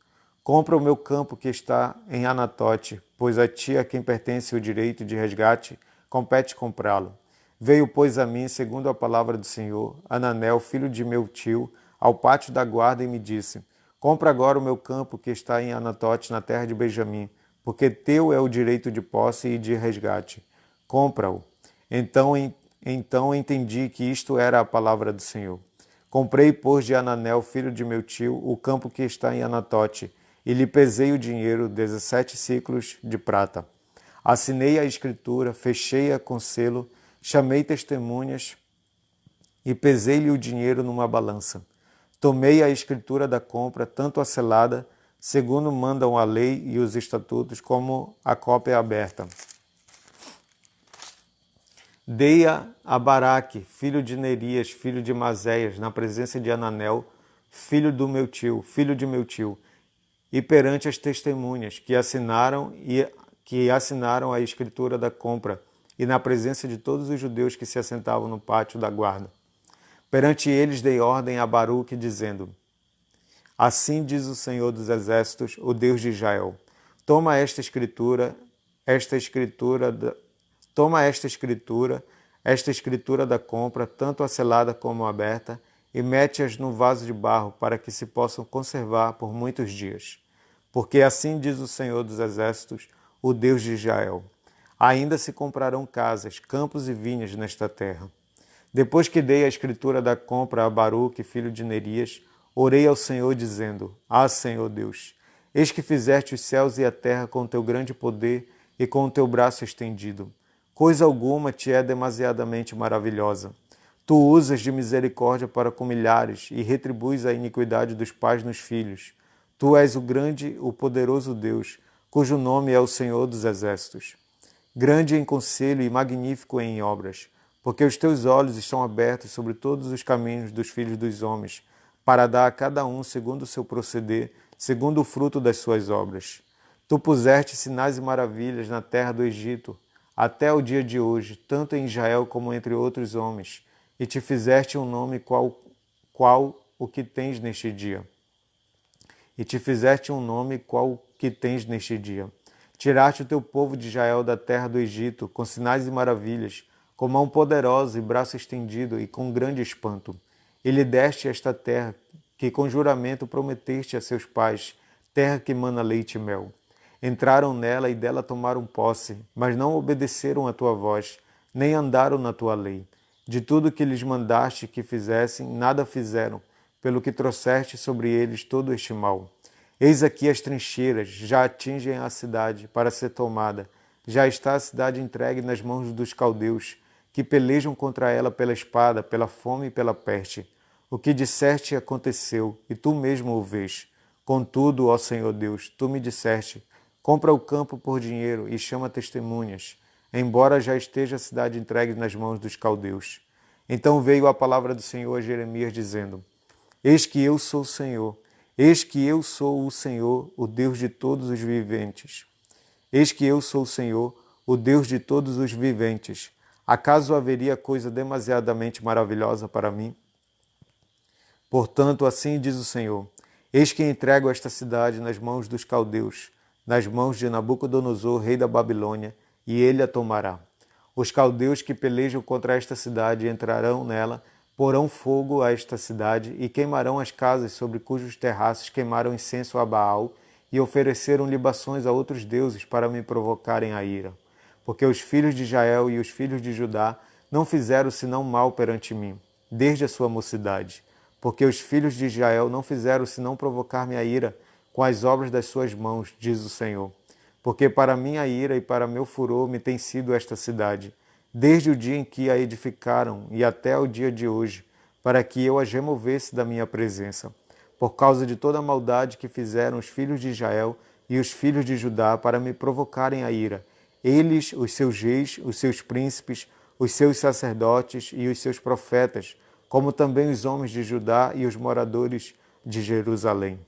Compra o meu campo que está em Anatote, pois a ti, a quem pertence o direito de resgate, compete comprá-lo. Veio, pois, a mim, segundo a palavra do Senhor, Hananel, filho de meu tio, ao pátio da guarda e me disse: Compra agora o meu campo que está em Anatote, na terra de Benjamim, porque teu é o direito de posse e de resgate. Compra-o. Então entendi que isto era a palavra do Senhor. Comprei, pois, de Hananel, filho de meu tio, o campo que está em Anatote, e lhe pesei o dinheiro, 17 siclos de prata. Assinei a escritura, fechei-a com selo, chamei testemunhas e pesei-lhe o dinheiro numa balança. Tomei a escritura da compra, tanto a selada, segundo mandam a lei e os estatutos, como a cópia aberta. Dei-a a Baraque, filho de Nerias, filho de Mazéias, na presença de Hananel, filho de meu tio, e perante as testemunhas que assinaram a escritura da compra, e na presença de todos os judeus que se assentavam no pátio da guarda. Perante eles dei ordem a Baruque, dizendo: Assim diz o Senhor dos Exércitos, o Deus de Israel: Toma esta escritura da compra, tanto a selada como a aberta, e mete-as no vaso de barro, para que se possam conservar por muitos dias. Porque assim diz o Senhor dos Exércitos, o Deus de Israel: Ainda se comprarão casas, campos e vinhas nesta terra. Depois que dei a escritura da compra a Baruque, filho de Nerias, orei ao Senhor, dizendo: Ah, Senhor Deus, eis que fizeste os céus e a terra com o teu grande poder e com o teu braço estendido. Coisa alguma te é demasiadamente maravilhosa. Tu usas de misericórdia para com milhares e retribuis a iniquidade dos pais nos filhos. Tu és o grande, o poderoso Deus, cujo nome é o Senhor dos Exércitos. Grande em conselho e magnífico em obras, porque os teus olhos estão abertos sobre todos os caminhos dos filhos dos homens, para dar a cada um segundo o seu proceder, segundo o fruto das suas obras. Tu puseste sinais e maravilhas na terra do Egito, até o dia de hoje, tanto em Israel como entre outros homens, e te fizeste um nome qual o que tens neste dia. Tiraste o teu povo de Israel da terra do Egito, com sinais e maravilhas, com mão poderosa e braço estendido e com grande espanto. E lhe deste esta terra, que com juramento prometeste a seus pais, terra que mana leite e mel. Entraram nela e dela tomaram posse, mas não obedeceram à tua voz, nem andaram na tua lei. De tudo que lhes mandaste que fizessem, nada fizeram, pelo que trouxeste sobre eles todo este mal. Eis aqui as trincheiras, já atingem a cidade para ser tomada. Já está a cidade entregue nas mãos dos caldeus, que pelejam contra ela pela espada, pela fome e pela peste. O que disseste aconteceu, e tu mesmo o vês. Contudo, ó Senhor Deus, tu me disseste: compra o campo por dinheiro e chama testemunhas, embora já esteja a cidade entregue nas mãos dos caldeus. Então veio a palavra do Senhor a Jeremias, dizendo: Eis que eu sou o Senhor. Eis que eu sou o Senhor, o Deus de todos os viventes. Eis que eu sou o Senhor, o Deus de todos os viventes. Acaso haveria coisa demasiadamente maravilhosa para mim? Portanto, assim diz o Senhor: Eis que entrego esta cidade nas mãos dos caldeus, nas mãos de Nabucodonosor, rei da Babilônia, e ele a tomará. Os caldeus que pelejam contra esta cidade entrarão nela, porão fogo a esta cidade e queimarão as casas sobre cujos terraços queimaram incenso a Baal e ofereceram libações a outros deuses para me provocarem a ira. Porque os filhos de Israel e os filhos de Judá não fizeram senão mal perante mim, desde a sua mocidade. Porque os filhos de Israel não fizeram senão provocar-me a ira com as obras das suas mãos, diz o Senhor. Porque para minha ira e para meu furor me tem sido esta cidade, desde o dia em que a edificaram e até o dia de hoje, para que eu as removesse da minha presença, por causa de toda a maldade que fizeram os filhos de Israel e os filhos de Judá para me provocarem a ira, eles, os seus reis, os seus príncipes, os seus sacerdotes e os seus profetas, como também os homens de Judá e os moradores de Jerusalém.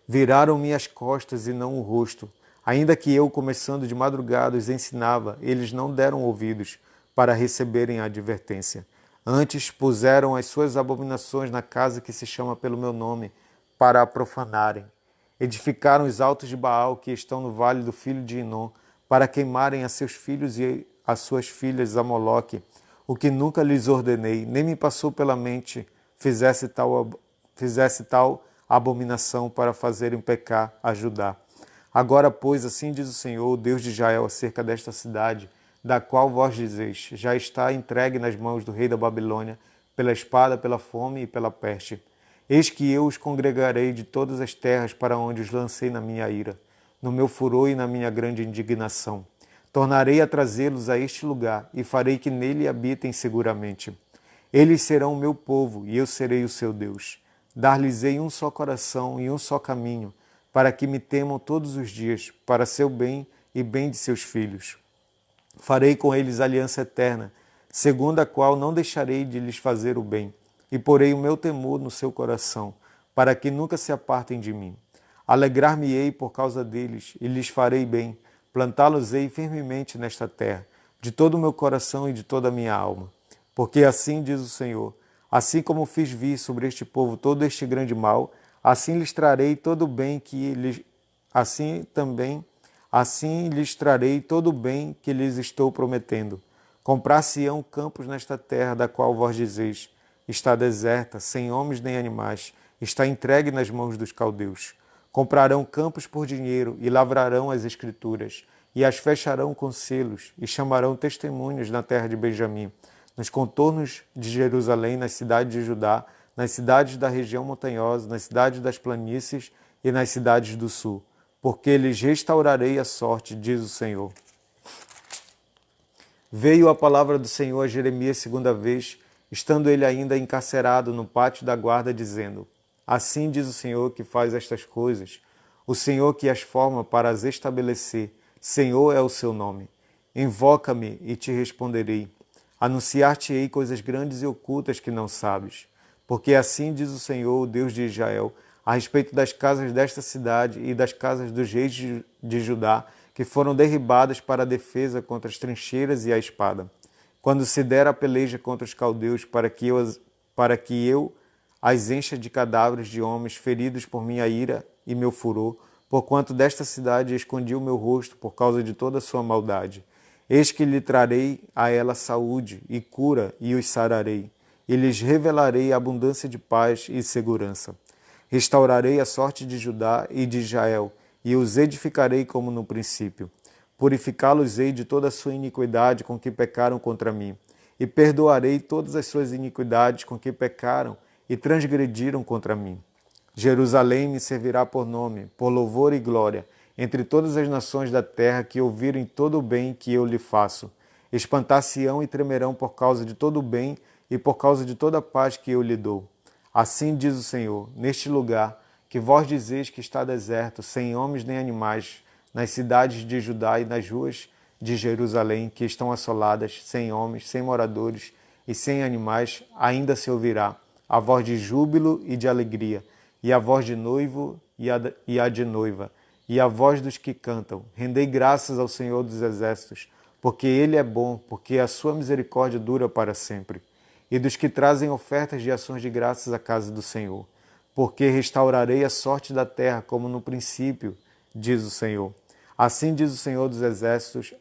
Viraram-me as costas e não o rosto. Ainda que eu, começando de madrugada, os ensinava, eles não deram ouvidos para receberem a advertência. Antes puseram as suas abominações na casa que se chama pelo meu nome, para a profanarem. Edificaram os altos de Baal, que estão no vale do filho de Inom, para queimarem a seus filhos e a suas filhas a Moloque, o que nunca lhes ordenei, nem me passou pela mente, fizesse tal abominação para fazerem pecar a Judá. Agora, pois, assim diz o Senhor, o Deus de Israel, acerca desta cidade, da qual vós dizeis, já está entregue nas mãos do rei da Babilônia, pela espada, pela fome e pela peste. Eis que eu os congregarei de todas as terras para onde os lancei na minha ira, no meu furor e na minha grande indignação. Tornarei a trazê-los a este lugar e farei que nele habitem seguramente. Eles serão o meu povo e eu serei o seu Deus. Dar-lhes-ei um só coração e um só caminho, para que me temam todos os dias, para seu bem e bem de seus filhos. Farei com eles aliança eterna, segundo a qual não deixarei de lhes fazer o bem, e porei o meu temor no seu coração, para que nunca se apartem de mim. Alegrar-me-ei por causa deles, e lhes farei bem, plantá-los-ei firmemente nesta terra, de todo o meu coração e de toda a minha alma. Porque assim diz o Senhor, assim como fiz vir sobre este povo todo este grande mal, assim lhes trarei todo o bem que lhes estou prometendo. Comprar-se-ão campos nesta terra da qual vós dizeis, está deserta, sem homens nem animais, está entregue nas mãos dos caldeus. Comprarão campos por dinheiro e lavrarão as escrituras, e as fecharão com selos, e chamarão testemunhos na terra de Benjamim, nos contornos de Jerusalém, nas cidades de Judá, nas cidades da região montanhosa, nas cidades das planícies e nas cidades do sul, porque lhes restaurarei a sorte, diz o Senhor. Veio a palavra do Senhor a Jeremias segunda vez, estando ele ainda encarcerado no pátio da guarda, dizendo: Assim diz o Senhor que faz estas coisas, o Senhor que as forma para as estabelecer, Senhor é o seu nome. Invoca-me e te responderei. Anunciar-te-ei coisas grandes e ocultas que não sabes. Porque assim diz o Senhor, o Deus de Israel, a respeito das casas desta cidade e das casas dos reis de Judá, que foram derribadas para a defesa contra as trincheiras e a espada. Quando se der a peleja contra os caldeus, para que eu as encha de cadáveres de homens feridos por minha ira e meu furor, porquanto desta cidade escondi o meu rosto por causa de toda a sua maldade. Eis que lhe trarei a ela saúde e cura e os sararei, e lhes revelarei abundância de paz e segurança. Restaurarei a sorte de Judá e de Israel, e os edificarei como no princípio. Purificá-los-ei de toda a sua iniquidade com que pecaram contra mim, e perdoarei todas as suas iniquidades com que pecaram e transgrediram contra mim. Jerusalém me servirá por nome, por louvor e glória, entre todas as nações da terra que ouvirem todo o bem que eu lhe faço. Espantar-se-ão e tremerão por causa de todo o bem e por causa de toda a paz que eu lhe dou. Assim diz o Senhor, neste lugar, que vós dizeis que está deserto, sem homens nem animais, nas cidades de Judá e nas ruas de Jerusalém, que estão assoladas, sem homens, sem moradores e sem animais, ainda se ouvirá a voz de júbilo e de alegria, e a voz de noivo e a de noiva, e a voz dos que cantam. Rendei graças ao Senhor dos Exércitos, porque Ele é bom, porque a sua misericórdia dura para sempre. E dos que trazem ofertas de ações de graças à casa do Senhor, porque restaurarei a sorte da terra como no princípio, diz o Senhor. Assim diz o Senhor dos Exércitos,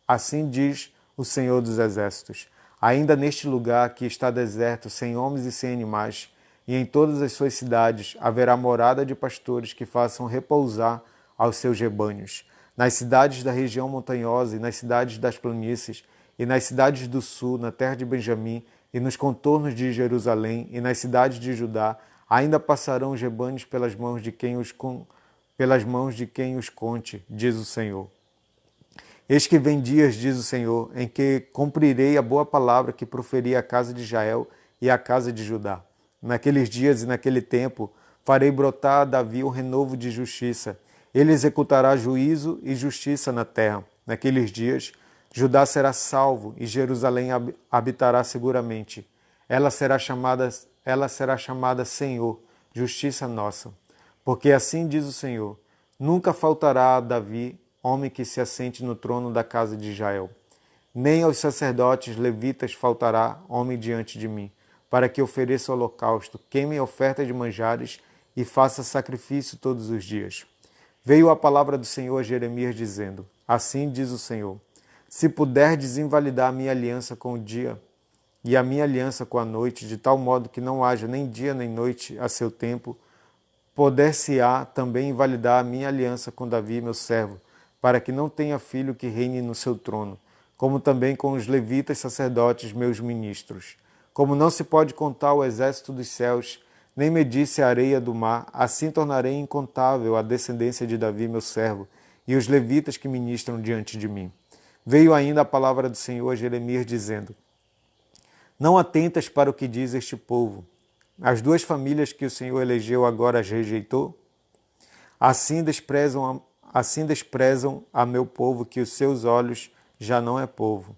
assim diz o Senhor dos Exércitos. Ainda neste lugar que está deserto, sem homens e sem animais, e em todas as suas cidades haverá morada de pastores que façam repousar aos seus rebanhos. Nas cidades da região montanhosa e nas cidades das planícies, e nas cidades do sul, na terra de Benjamim, e nos contornos de Jerusalém, e nas cidades de Judá, ainda passarão os rebanhos pelas mãos de quem os conte, diz o Senhor. Eis que vem dias, diz o Senhor, em que cumprirei a boa palavra que proferi à casa de Israel e à casa de Judá. Naqueles dias e naquele tempo farei brotar a Davi um renovo de justiça. Ele executará juízo e justiça na terra. Naqueles dias, Judá será salvo e Jerusalém habitará seguramente. Ela será chamada Senhor, justiça nossa. Porque assim diz o Senhor, nunca faltará a Davi homem que se assente no trono da casa de Israel. Nem aos sacerdotes levitas faltará homem diante de mim, para que ofereça holocausto, queime oferta de manjares e faça sacrifício todos os dias. Veio a palavra do Senhor a Jeremias dizendo, assim diz o Senhor, se puderdes invalidar a minha aliança com o dia e a minha aliança com a noite, de tal modo que não haja nem dia nem noite a seu tempo, poder-se-á também invalidar a minha aliança com Davi, meu servo, para que não tenha filho que reine no seu trono, como também com os levitas sacerdotes, meus ministros. Como não se pode contar o exército dos céus, nem medir-se a areia do mar, assim tornarei incontável a descendência de Davi, meu servo, e os levitas que ministram diante de mim. Veio ainda a palavra do Senhor a Jeremias, dizendo, não atentas para o que diz este povo. As duas famílias que o Senhor elegeu agora as rejeitou? Assim desprezam a meu povo, que os seus olhos já não é povo.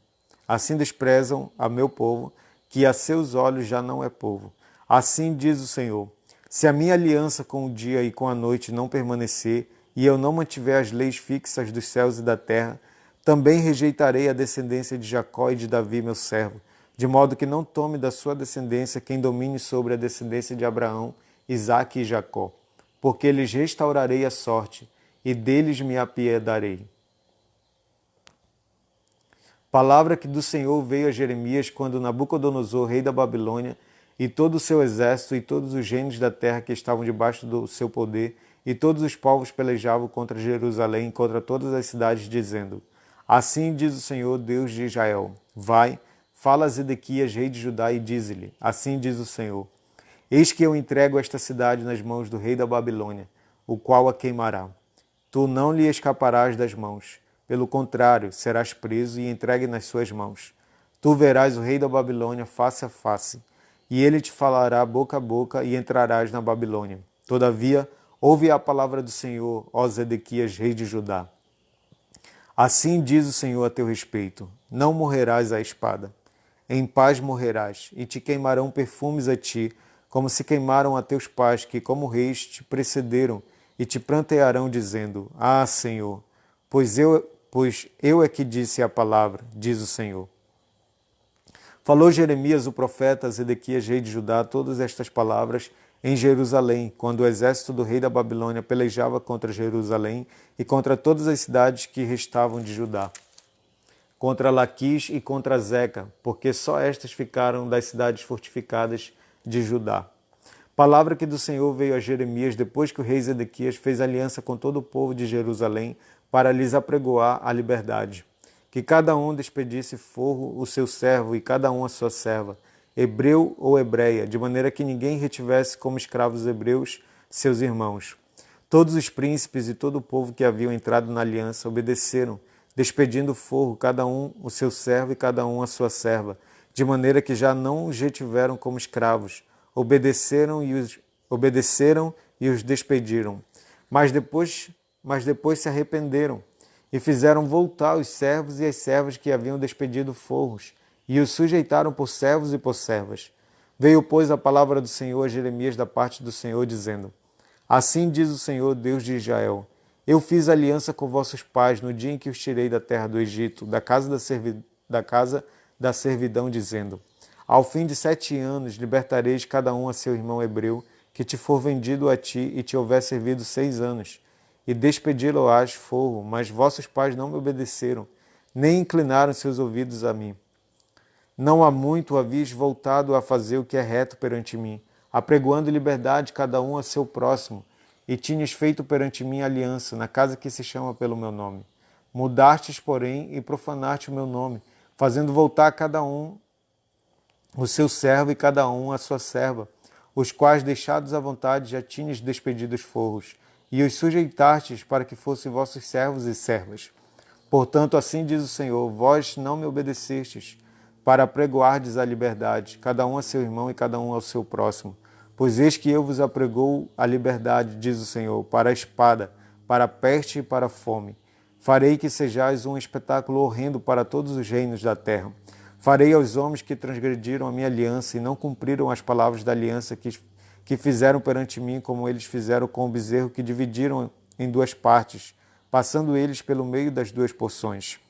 Assim desprezam a meu povo, que a seus olhos já não é povo. Assim diz o Senhor, se a minha aliança com o dia e com a noite não permanecer, e eu não mantiver as leis fixas dos céus e da terra, também rejeitarei a descendência de Jacó e de Davi, meu servo, de modo que não tome da sua descendência quem domine sobre a descendência de Abraão, Isaque e Jacó, porque lhes restaurarei a sorte, e deles me apiedarei. Palavra que do Senhor veio a Jeremias quando Nabucodonosor, rei da Babilônia, e todo o seu exército e todos os reinos da terra que estavam debaixo do seu poder, e todos os povos pelejavam contra Jerusalém, contra todas as cidades, dizendo: Assim diz o Senhor, Deus de Israel: Vai, fala a Zedequias, rei de Judá, e dize-lhe: Assim diz o Senhor: Eis que eu entrego esta cidade nas mãos do rei da Babilônia, o qual a queimará. Tu não lhe escaparás das mãos. Pelo contrário, serás preso e entregue nas suas mãos. Tu verás o rei da Babilônia face a face, e ele te falará boca a boca, e entrarás na Babilônia. Todavia, ouve a palavra do Senhor, ó Zedequias, rei de Judá. Assim diz o Senhor a teu respeito: não morrerás à espada. Em paz morrerás, e te queimarão perfumes a ti, como se queimaram a teus pais, que como reis te precederam, e te prantearão, dizendo: Ah, Senhor, pois eu é que disse a palavra, diz o Senhor. Falou Jeremias, o profeta, a Zedequias, rei de Judá, todas estas palavras em Jerusalém, quando o exército do rei da Babilônia pelejava contra Jerusalém e contra todas as cidades que restavam de Judá, contra Laquis e contra Zeca, porque só estas ficaram das cidades fortificadas de Judá. Palavra que do Senhor veio a Jeremias depois que o rei Zedequias fez aliança com todo o povo de Jerusalém para lhes apregoar a liberdade. Que cada um despedisse forro o seu servo e cada um a sua serva, hebreu ou hebreia, de maneira que ninguém retivesse como escravos hebreus seus irmãos. Todos os príncipes e todo o povo que haviam entrado na aliança obedeceram, despedindo forro cada um o seu servo e cada um a sua serva, de maneira que já não os retiveram como escravos, obedeceram e os despediram. Mas depois se arrependeram e fizeram voltar os servos e as servas que haviam despedido forros, e os sujeitaram por servos e por servas. Veio, pois, a palavra do Senhor a Jeremias da parte do Senhor, dizendo: Assim diz o Senhor, Deus de Israel: Eu fiz aliança com vossos pais no dia em que os tirei da terra do Egito, da casa da servidão, dizendo: Ao fim de 7 anos libertareis cada um a seu irmão hebreu, que te for vendido a ti e te houver servido 6 anos, e despedi-lo-ás forro, mas vossos pais não me obedeceram, nem inclinaram seus ouvidos a mim. Não há muito havias voltado a fazer o que é reto perante mim, apregoando liberdade cada um a seu próximo, e tinhas feito perante mim aliança na casa que se chama pelo meu nome. Mudastes, porém, e profanaste o meu nome, fazendo voltar cada um o seu servo e cada um a sua serva, os quais, deixados à vontade, já tinhas despedido os forros, e os sujeitastes para que fossem vossos servos e servas. Portanto, assim diz o Senhor: vós não me obedecestes, para apregoardes a liberdade, cada um a seu irmão e cada um ao seu próximo. Pois eis que eu vos apregoo a liberdade, diz o Senhor, para a espada, para a peste e para a fome. Farei que sejais um espetáculo horrendo para todos os reinos da terra. Farei aos homens que transgrediram a minha aliança e não cumpriram as palavras da aliança que fizeram perante mim, como eles fizeram com o bezerro que dividiram em 2 partes, passando eles pelo meio das 2 porções.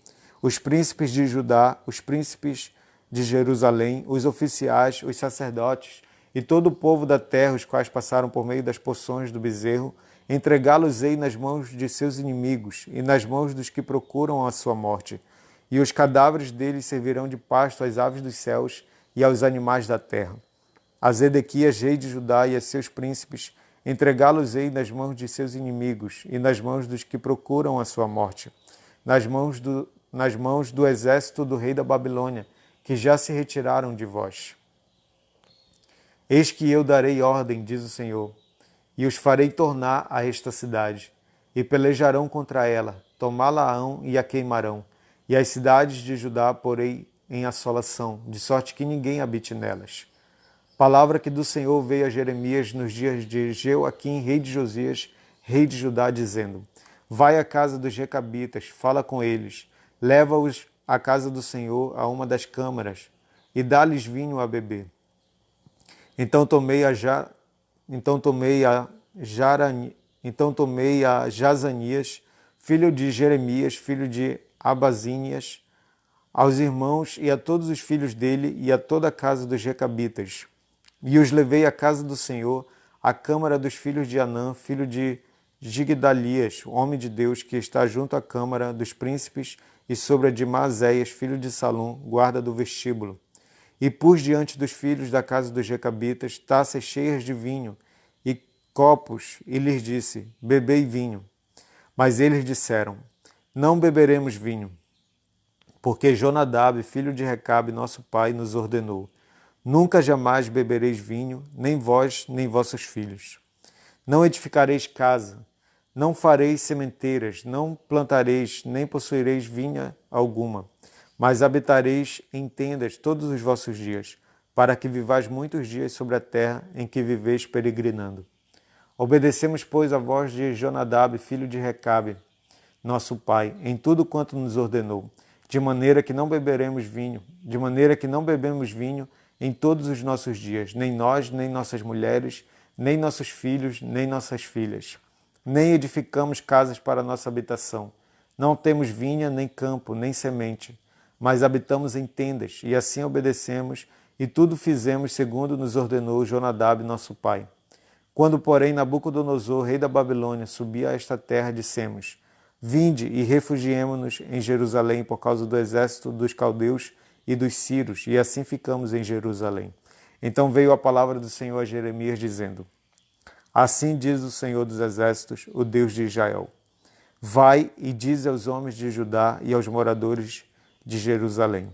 Os príncipes de Judá, os príncipes de Jerusalém, os oficiais, os sacerdotes e todo o povo da terra, os quais passaram por meio das porções do bezerro, entregá-los-ei nas mãos de seus inimigos e nas mãos dos que procuram a sua morte. E os cadáveres deles servirão de pasto às aves dos céus e aos animais da terra. A Zedequias, rei de Judá, e a seus príncipes, entregá-los-ei nas mãos de seus inimigos e nas mãos dos que procuram a sua morte, nas mãos do exército do rei da Babilônia, que já se retiraram de vós. Eis que eu darei ordem, diz o Senhor, e os farei tornar a esta cidade, e pelejarão contra ela, tomá-la-ão e a queimarão, e as cidades de Judá porei em assolação, de sorte que ninguém habite nelas. Palavra que do Senhor veio a Jeremias nos dias de Jeoaquim, rei de Josias, rei de Judá, dizendo: Vai à casa dos recabitas, fala com eles, leva-os à casa do Senhor, a uma das câmaras, e dá-lhes vinho a beber. Então tomei a Jazanias, filho de Jeremias, filho de Abazínias, aos irmãos e a todos os filhos dele e a toda a casa dos recabitas. E os levei à casa do Senhor, à câmara dos filhos de Anã, filho de Gigdalias, homem de Deus, que está junto à câmara dos príncipes, e sobre a de Maazéias, filho de Salum, guarda do vestíbulo. E pus diante dos filhos da casa dos recabitas taças cheias de vinho, e copos e lhes disse: bebei vinho. Mas eles disseram: não beberemos vinho, porque Jonadab, filho de Recabe, nosso pai, nos ordenou: nunca jamais bebereis vinho, nem vós, nem vossos filhos. Não edificareis casa, não fareis sementeiras, não plantareis, nem possuireis vinha alguma, mas habitareis em tendas todos os vossos dias, para que vivais muitos dias sobre a terra em que viveis peregrinando. Obedecemos, pois, a voz de Jonadab, filho de Recabe, nosso pai, em tudo quanto nos ordenou, de maneira que não beberemos vinho, de maneira que não bebemos vinho em todos os nossos dias, nem nós, nem nossas mulheres, nem nossos filhos, nem nossas filhas. Nem edificamos casas para nossa habitação. Não temos vinha, nem campo, nem semente, mas habitamos em tendas, e assim obedecemos, e tudo fizemos segundo nos ordenou Jonadab, nosso pai. Quando, porém, Nabucodonosor, rei da Babilônia, subia a esta terra, dissemos: vinde e refugiemo-nos em Jerusalém por causa do exército dos caldeus e dos sírios, e assim ficamos em Jerusalém. Então veio a palavra do Senhor a Jeremias, dizendo: assim diz o Senhor dos exércitos, o Deus de Israel: vai e dize aos homens de Judá e aos moradores de Jerusalém: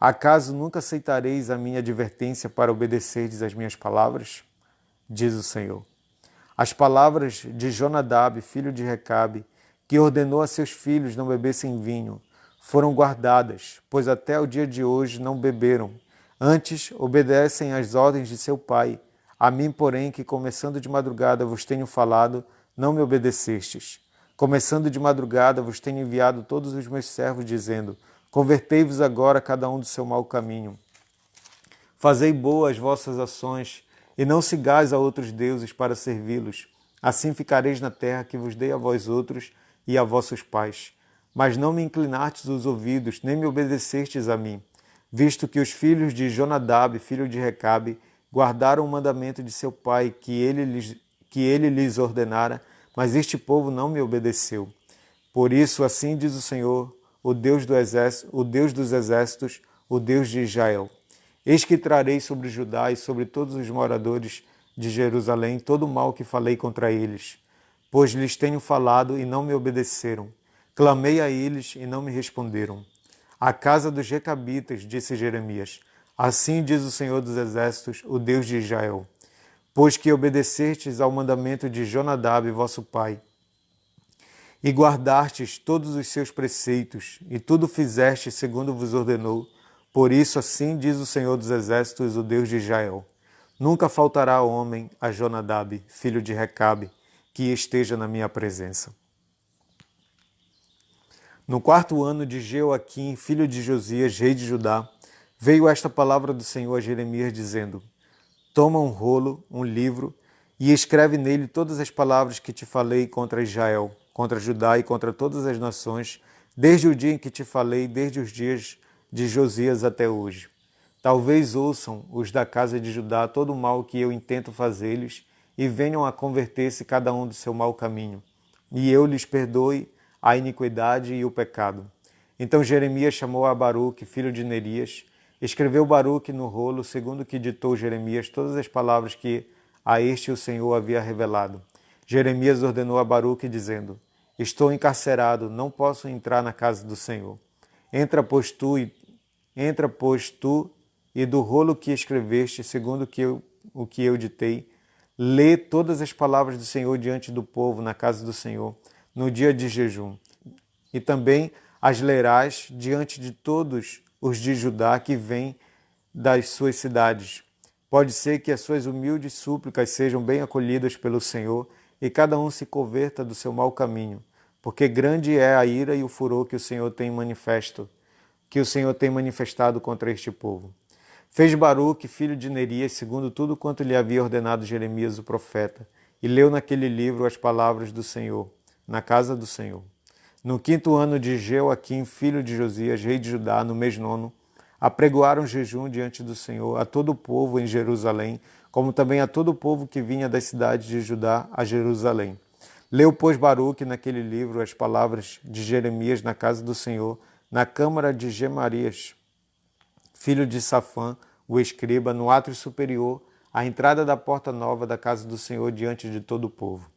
acaso nunca aceitareis a minha advertência para obedecerdes às minhas palavras? Diz o Senhor. As palavras de Jonadab, filho de Recabe, que ordenou a seus filhos não bebessem vinho, foram guardadas, pois até o dia de hoje não beberam. Antes, obedecem às ordens de seu pai. A mim, porém, que começando de madrugada vos tenho falado, não me obedecestes. Começando de madrugada vos tenho enviado todos os meus servos, dizendo: convertei-vos agora cada um do seu mau caminho. Fazei boas as vossas ações, e não sigais a outros deuses para servi-los. Assim ficareis na terra que vos dei a vós outros e a vossos pais. Mas não me inclinastes os ouvidos, nem me obedecestes a mim, visto que os filhos de Jonadab, filho de Recabe, guardaram o mandamento de seu pai que ele lhes ordenara, mas este povo não me obedeceu. Por isso, assim diz o Senhor, o Deus dos exércitos, o Deus de Israel: eis que trarei sobre Judá e sobre todos os moradores de Jerusalém todo o mal que falei contra eles, pois lhes tenho falado e não me obedeceram. Clamei a eles e não me responderam. A casa dos Recabitas, disse Jeremias: assim diz o Senhor dos exércitos, o Deus de Israel: pois que obedecestes ao mandamento de Jonadab, vosso pai, e guardastes todos os seus preceitos, e tudo fizeste segundo vos ordenou, por isso assim diz o Senhor dos exércitos, o Deus de Israel: nunca faltará homem a Jonadab, filho de Recabe, que esteja na minha presença. No 4º ano de Jeoaquim, filho de Josias, rei de Judá, veio esta palavra do Senhor a Jeremias, dizendo: toma um rolo, um livro, e escreve nele todas as palavras que te falei contra Israel, contra Judá e contra todas as nações, desde o dia em que te falei, desde os dias de Josias até hoje. Talvez ouçam os da casa de Judá todo o mal que eu intento fazer-lhes, e venham a converter-se cada um do seu mau caminho, e eu lhes perdoe a iniquidade e o pecado. Então Jeremias chamou a Baruque, filho de Nerias, escreveu Baruque no rolo, segundo que ditou Jeremias todas as palavras que a este o Senhor havia revelado. Jeremias ordenou a Baruque, dizendo: estou encarcerado, não posso entrar na casa do Senhor. Entra, pois, tu e do rolo que escreveste, segundo o que eu ditei, lê todas as palavras do Senhor diante do povo na casa do Senhor, no dia de jejum. E também as lerás diante de todos os de Judá que vêm das suas cidades. Pode ser que as suas humildes súplicas sejam bem acolhidas pelo Senhor e cada um se converta do seu mau caminho, porque grande é a ira e o furor que o Senhor tem manifestado contra este povo. Fez Baruque, filho de Nerias, segundo tudo quanto lhe havia ordenado Jeremias o profeta, e leu naquele livro as palavras do Senhor, na casa do Senhor. No 5º ano de Jeoaquim, filho de Josias, rei de Judá, no mês 9, apregoaram jejum diante do Senhor a todo o povo em Jerusalém, como também a todo o povo que vinha das cidades de Judá a Jerusalém. Leu, pois, Baruque naquele livro as palavras de Jeremias na casa do Senhor, na câmara de Gemarias, filho de Safã, o escriba, no átrio superior, à entrada da porta nova da casa do Senhor diante de todo o povo.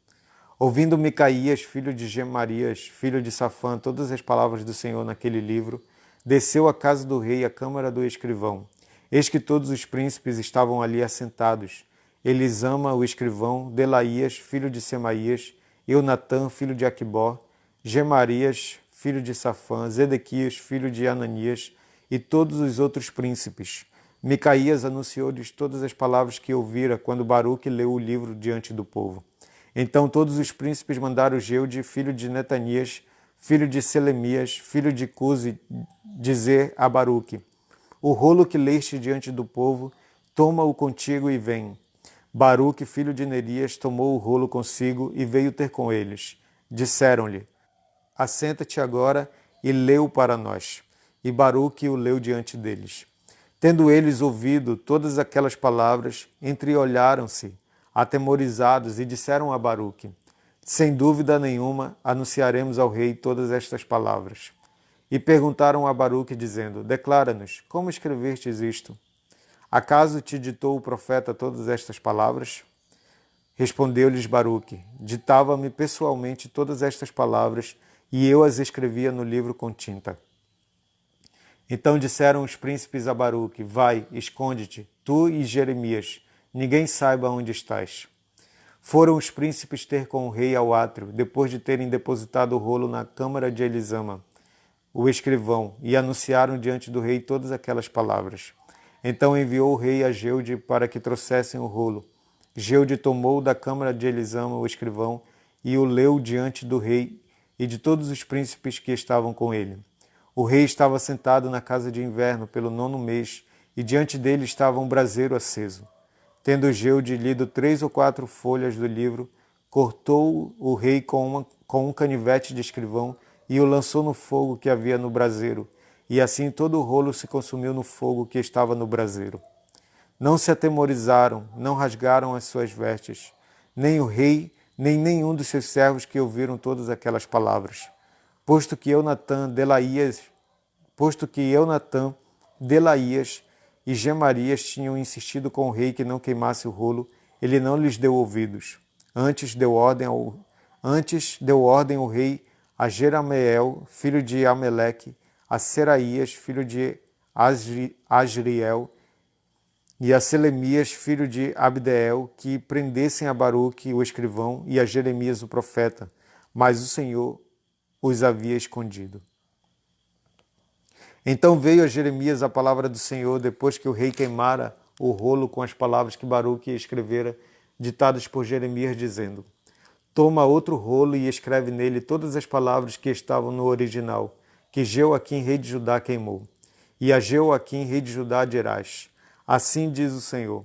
Ouvindo Micaías, filho de Gemarias, filho de Safã, todas as palavras do Senhor naquele livro, desceu à casa do rei, à câmara do escrivão. Eis que todos os príncipes estavam ali assentados. Elisama, o escrivão, Delaías, filho de Semaías, Eunatã, filho de Aquibó, Gemarias, filho de Safã, Zedequias, filho de Ananias, e todos os outros príncipes. Micaías anunciou-lhes todas as palavras que ouvira quando Baruque leu o livro diante do povo. Então todos os príncipes mandaram Geude, filho de Netanias, filho de Selemias, filho de Cusi, dizer a Baruque: o rolo que leste diante do povo, toma-o contigo e vem. Baruque, filho de Nerias, tomou o rolo consigo e veio ter com eles. Disseram-lhe: assenta-te agora e lê-o para nós. E Baruque o leu diante deles. Tendo eles ouvido todas aquelas palavras, entreolharam-se, atemorizados, e disseram a Baruque: sem dúvida nenhuma, anunciaremos ao rei todas estas palavras. E perguntaram a Baruque, dizendo: declara-nos, como escrevestes isto? Acaso te ditou o profeta todas estas palavras? Respondeu-lhes Baruque: ditava-me pessoalmente todas estas palavras, e eu as escrevia no livro com tinta. Então disseram os príncipes a Baruque: vai, esconde-te, tu e Jeremias, ninguém saiba onde estás. Foram os príncipes ter com o rei ao átrio, depois de terem depositado o rolo na câmara de Elisama, o escrivão, e anunciaram diante do rei todas aquelas palavras. Então enviou o rei a Geude para que trouxessem o rolo. Geude tomou da câmara de Elisama o escrivão e o leu diante do rei e de todos os príncipes que estavam com ele. O rei estava sentado na casa de inverno pelo 9º mês, e diante dele estava um braseiro aceso. Tendo Geude lido 3 ou 4 folhas do livro, cortou o rei com um canivete de escrivão e o lançou no fogo que havia no braseiro, e assim todo o rolo se consumiu no fogo que estava no braseiro. Não se atemorizaram, não rasgaram as suas vestes, nem o rei, nem nenhum dos seus servos que ouviram todas aquelas palavras. Posto que Eunatã, Delaías e Gemarias tinham insistido com o rei que não queimasse o rolo, ele não lhes deu ouvidos. Antes deu ordem o rei a Jerameel, filho de Ameleque, a Seraías, filho de Asriel, e a Selemias, filho de Abdeel, que prendessem a Baruque, o escrivão, e a Jeremias, o profeta, mas o Senhor os havia escondido. Então veio a Jeremias a palavra do Senhor, depois que o rei queimara o rolo com as palavras que Baruque escrevera, ditadas por Jeremias, dizendo: toma outro rolo e escreve nele todas as palavras que estavam no original, que Jeoaquim, rei de Judá, queimou. E a Jeoaquim, rei de Judá, dirás: assim diz o Senhor,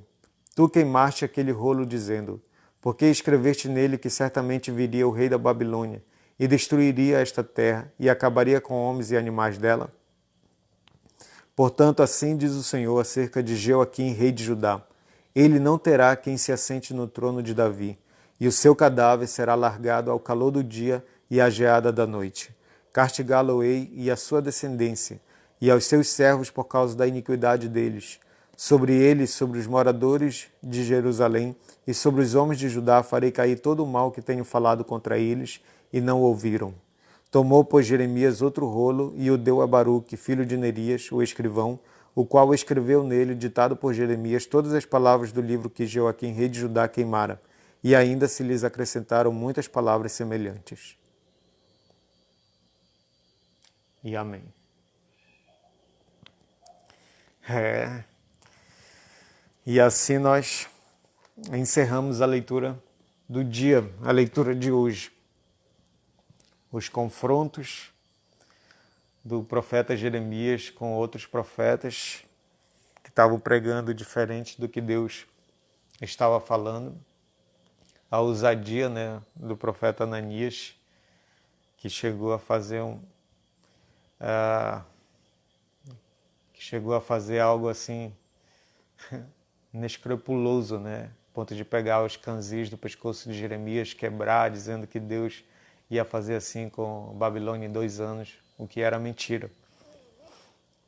tu queimaste aquele rolo, dizendo: porque escreveste nele que certamente viria o rei da Babilônia, e destruiria esta terra, e acabaria com homens e animais dela? Portanto, assim diz o Senhor acerca de Jeoaquim, rei de Judá: ele não terá quem se assente no trono de Davi, e o seu cadáver será largado ao calor do dia e à geada da noite. Castigá-lo-ei e a sua descendência, e aos seus servos por causa da iniquidade deles. Sobre eles, sobre os moradores de Jerusalém e sobre os homens de Judá farei cair todo o mal que tenho falado contra eles, e não ouviram. Tomou, pois, Jeremias outro rolo e o deu a Baruque, filho de Nerias, o escrivão, o qual escreveu nele, ditado por Jeremias, todas as palavras do livro que Jeoaquim, rei de Judá, queimara, e ainda se lhes acrescentaram muitas palavras semelhantes. E amém. E assim nós encerramos a leitura do dia, a leitura de hoje. Os confrontos do profeta Jeremias com outros profetas que estavam pregando diferente do que Deus estava falando. A ousadia, do profeta Ananias, que chegou a fazer algo assim inescrupuloso, a ponto de pegar os canzis do pescoço de Jeremias, quebrar, dizendo que Deus ia fazer assim com Babilônia em 2 anos, o que era mentira.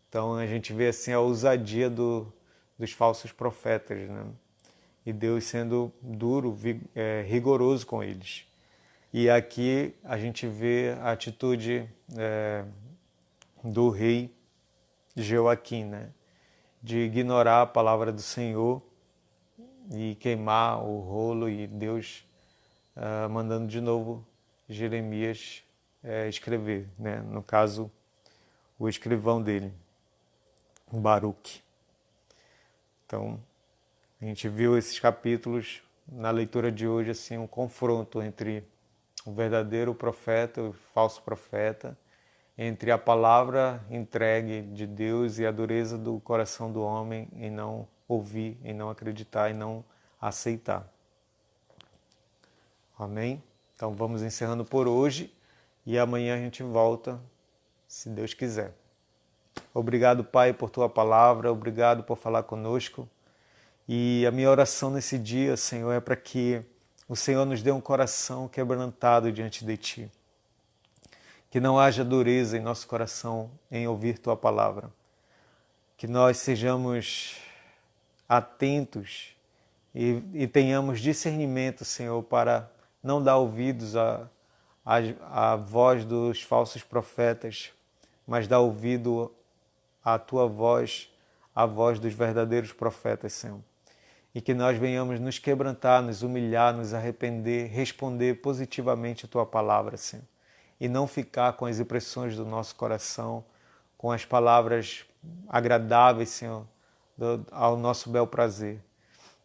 Então a gente vê assim a ousadia dos falsos profetas, e Deus sendo duro, rigoroso com eles. E aqui a gente vê a atitude do rei Jeoaquim, né? De ignorar a palavra do Senhor e queimar o rolo, e Deus mandando de novo Jeremias escrever, né? No caso, o escrivão dele, Baruque. Então, a gente viu esses capítulos na leitura de hoje, assim, um confronto entre o verdadeiro profeta e o falso profeta, entre a palavra entregue de Deus e a dureza do coração do homem em não ouvir, em não acreditar, em não aceitar. Amém? Então vamos encerrando por hoje e amanhã a gente volta, se Deus quiser. Obrigado, Pai, por Tua palavra, obrigado por falar conosco. E a minha oração nesse dia, Senhor, é para que o Senhor nos dê um coração quebrantado diante de Ti. Que não haja dureza em nosso coração em ouvir Tua palavra. Que nós sejamos atentos e tenhamos discernimento, Senhor, para não dar ouvidos à voz dos falsos profetas, mas dar ouvido à Tua voz, à voz dos verdadeiros profetas, Senhor. E que nós venhamos nos quebrantar, nos humilhar, nos arrepender, responder positivamente a Tua palavra, Senhor. E não ficar com as impressões do nosso coração, com as palavras agradáveis, Senhor, ao nosso bel prazer,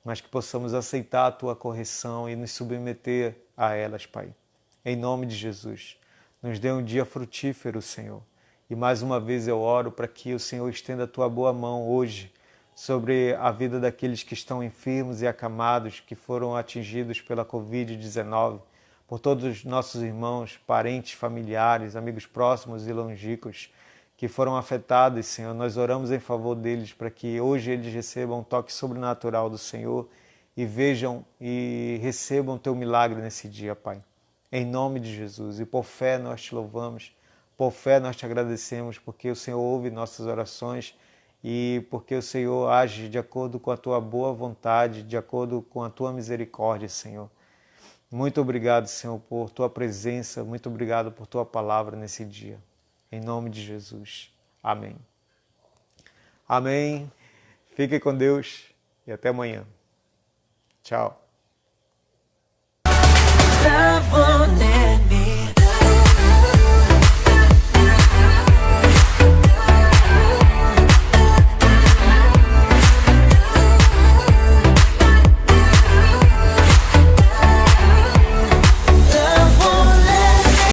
mas que possamos aceitar a Tua correção e nos submeter a elas, Pai. Em nome de Jesus, nos dê um dia frutífero, Senhor. E mais uma vez eu oro para que o Senhor estenda a Tua boa mão hoje sobre a vida daqueles que estão enfermos e acamados, que foram atingidos pela Covid-19, por todos os nossos irmãos, parentes, familiares, amigos próximos e longínquos que foram afetados, Senhor. Nós oramos em favor deles para que hoje eles recebam um toque sobrenatural do Senhor e vejam e recebam Teu milagre nesse dia, Pai. Em nome de Jesus. E por fé nós Te louvamos, por fé nós Te agradecemos, porque o Senhor ouve nossas orações e porque o Senhor age de acordo com a Tua boa vontade, de acordo com a Tua misericórdia, Senhor. Muito obrigado, Senhor, por Tua presença, muito obrigado por Tua palavra nesse dia. Em nome de Jesus. Amém. Amém. Fique com Deus e até amanhã. Tchau.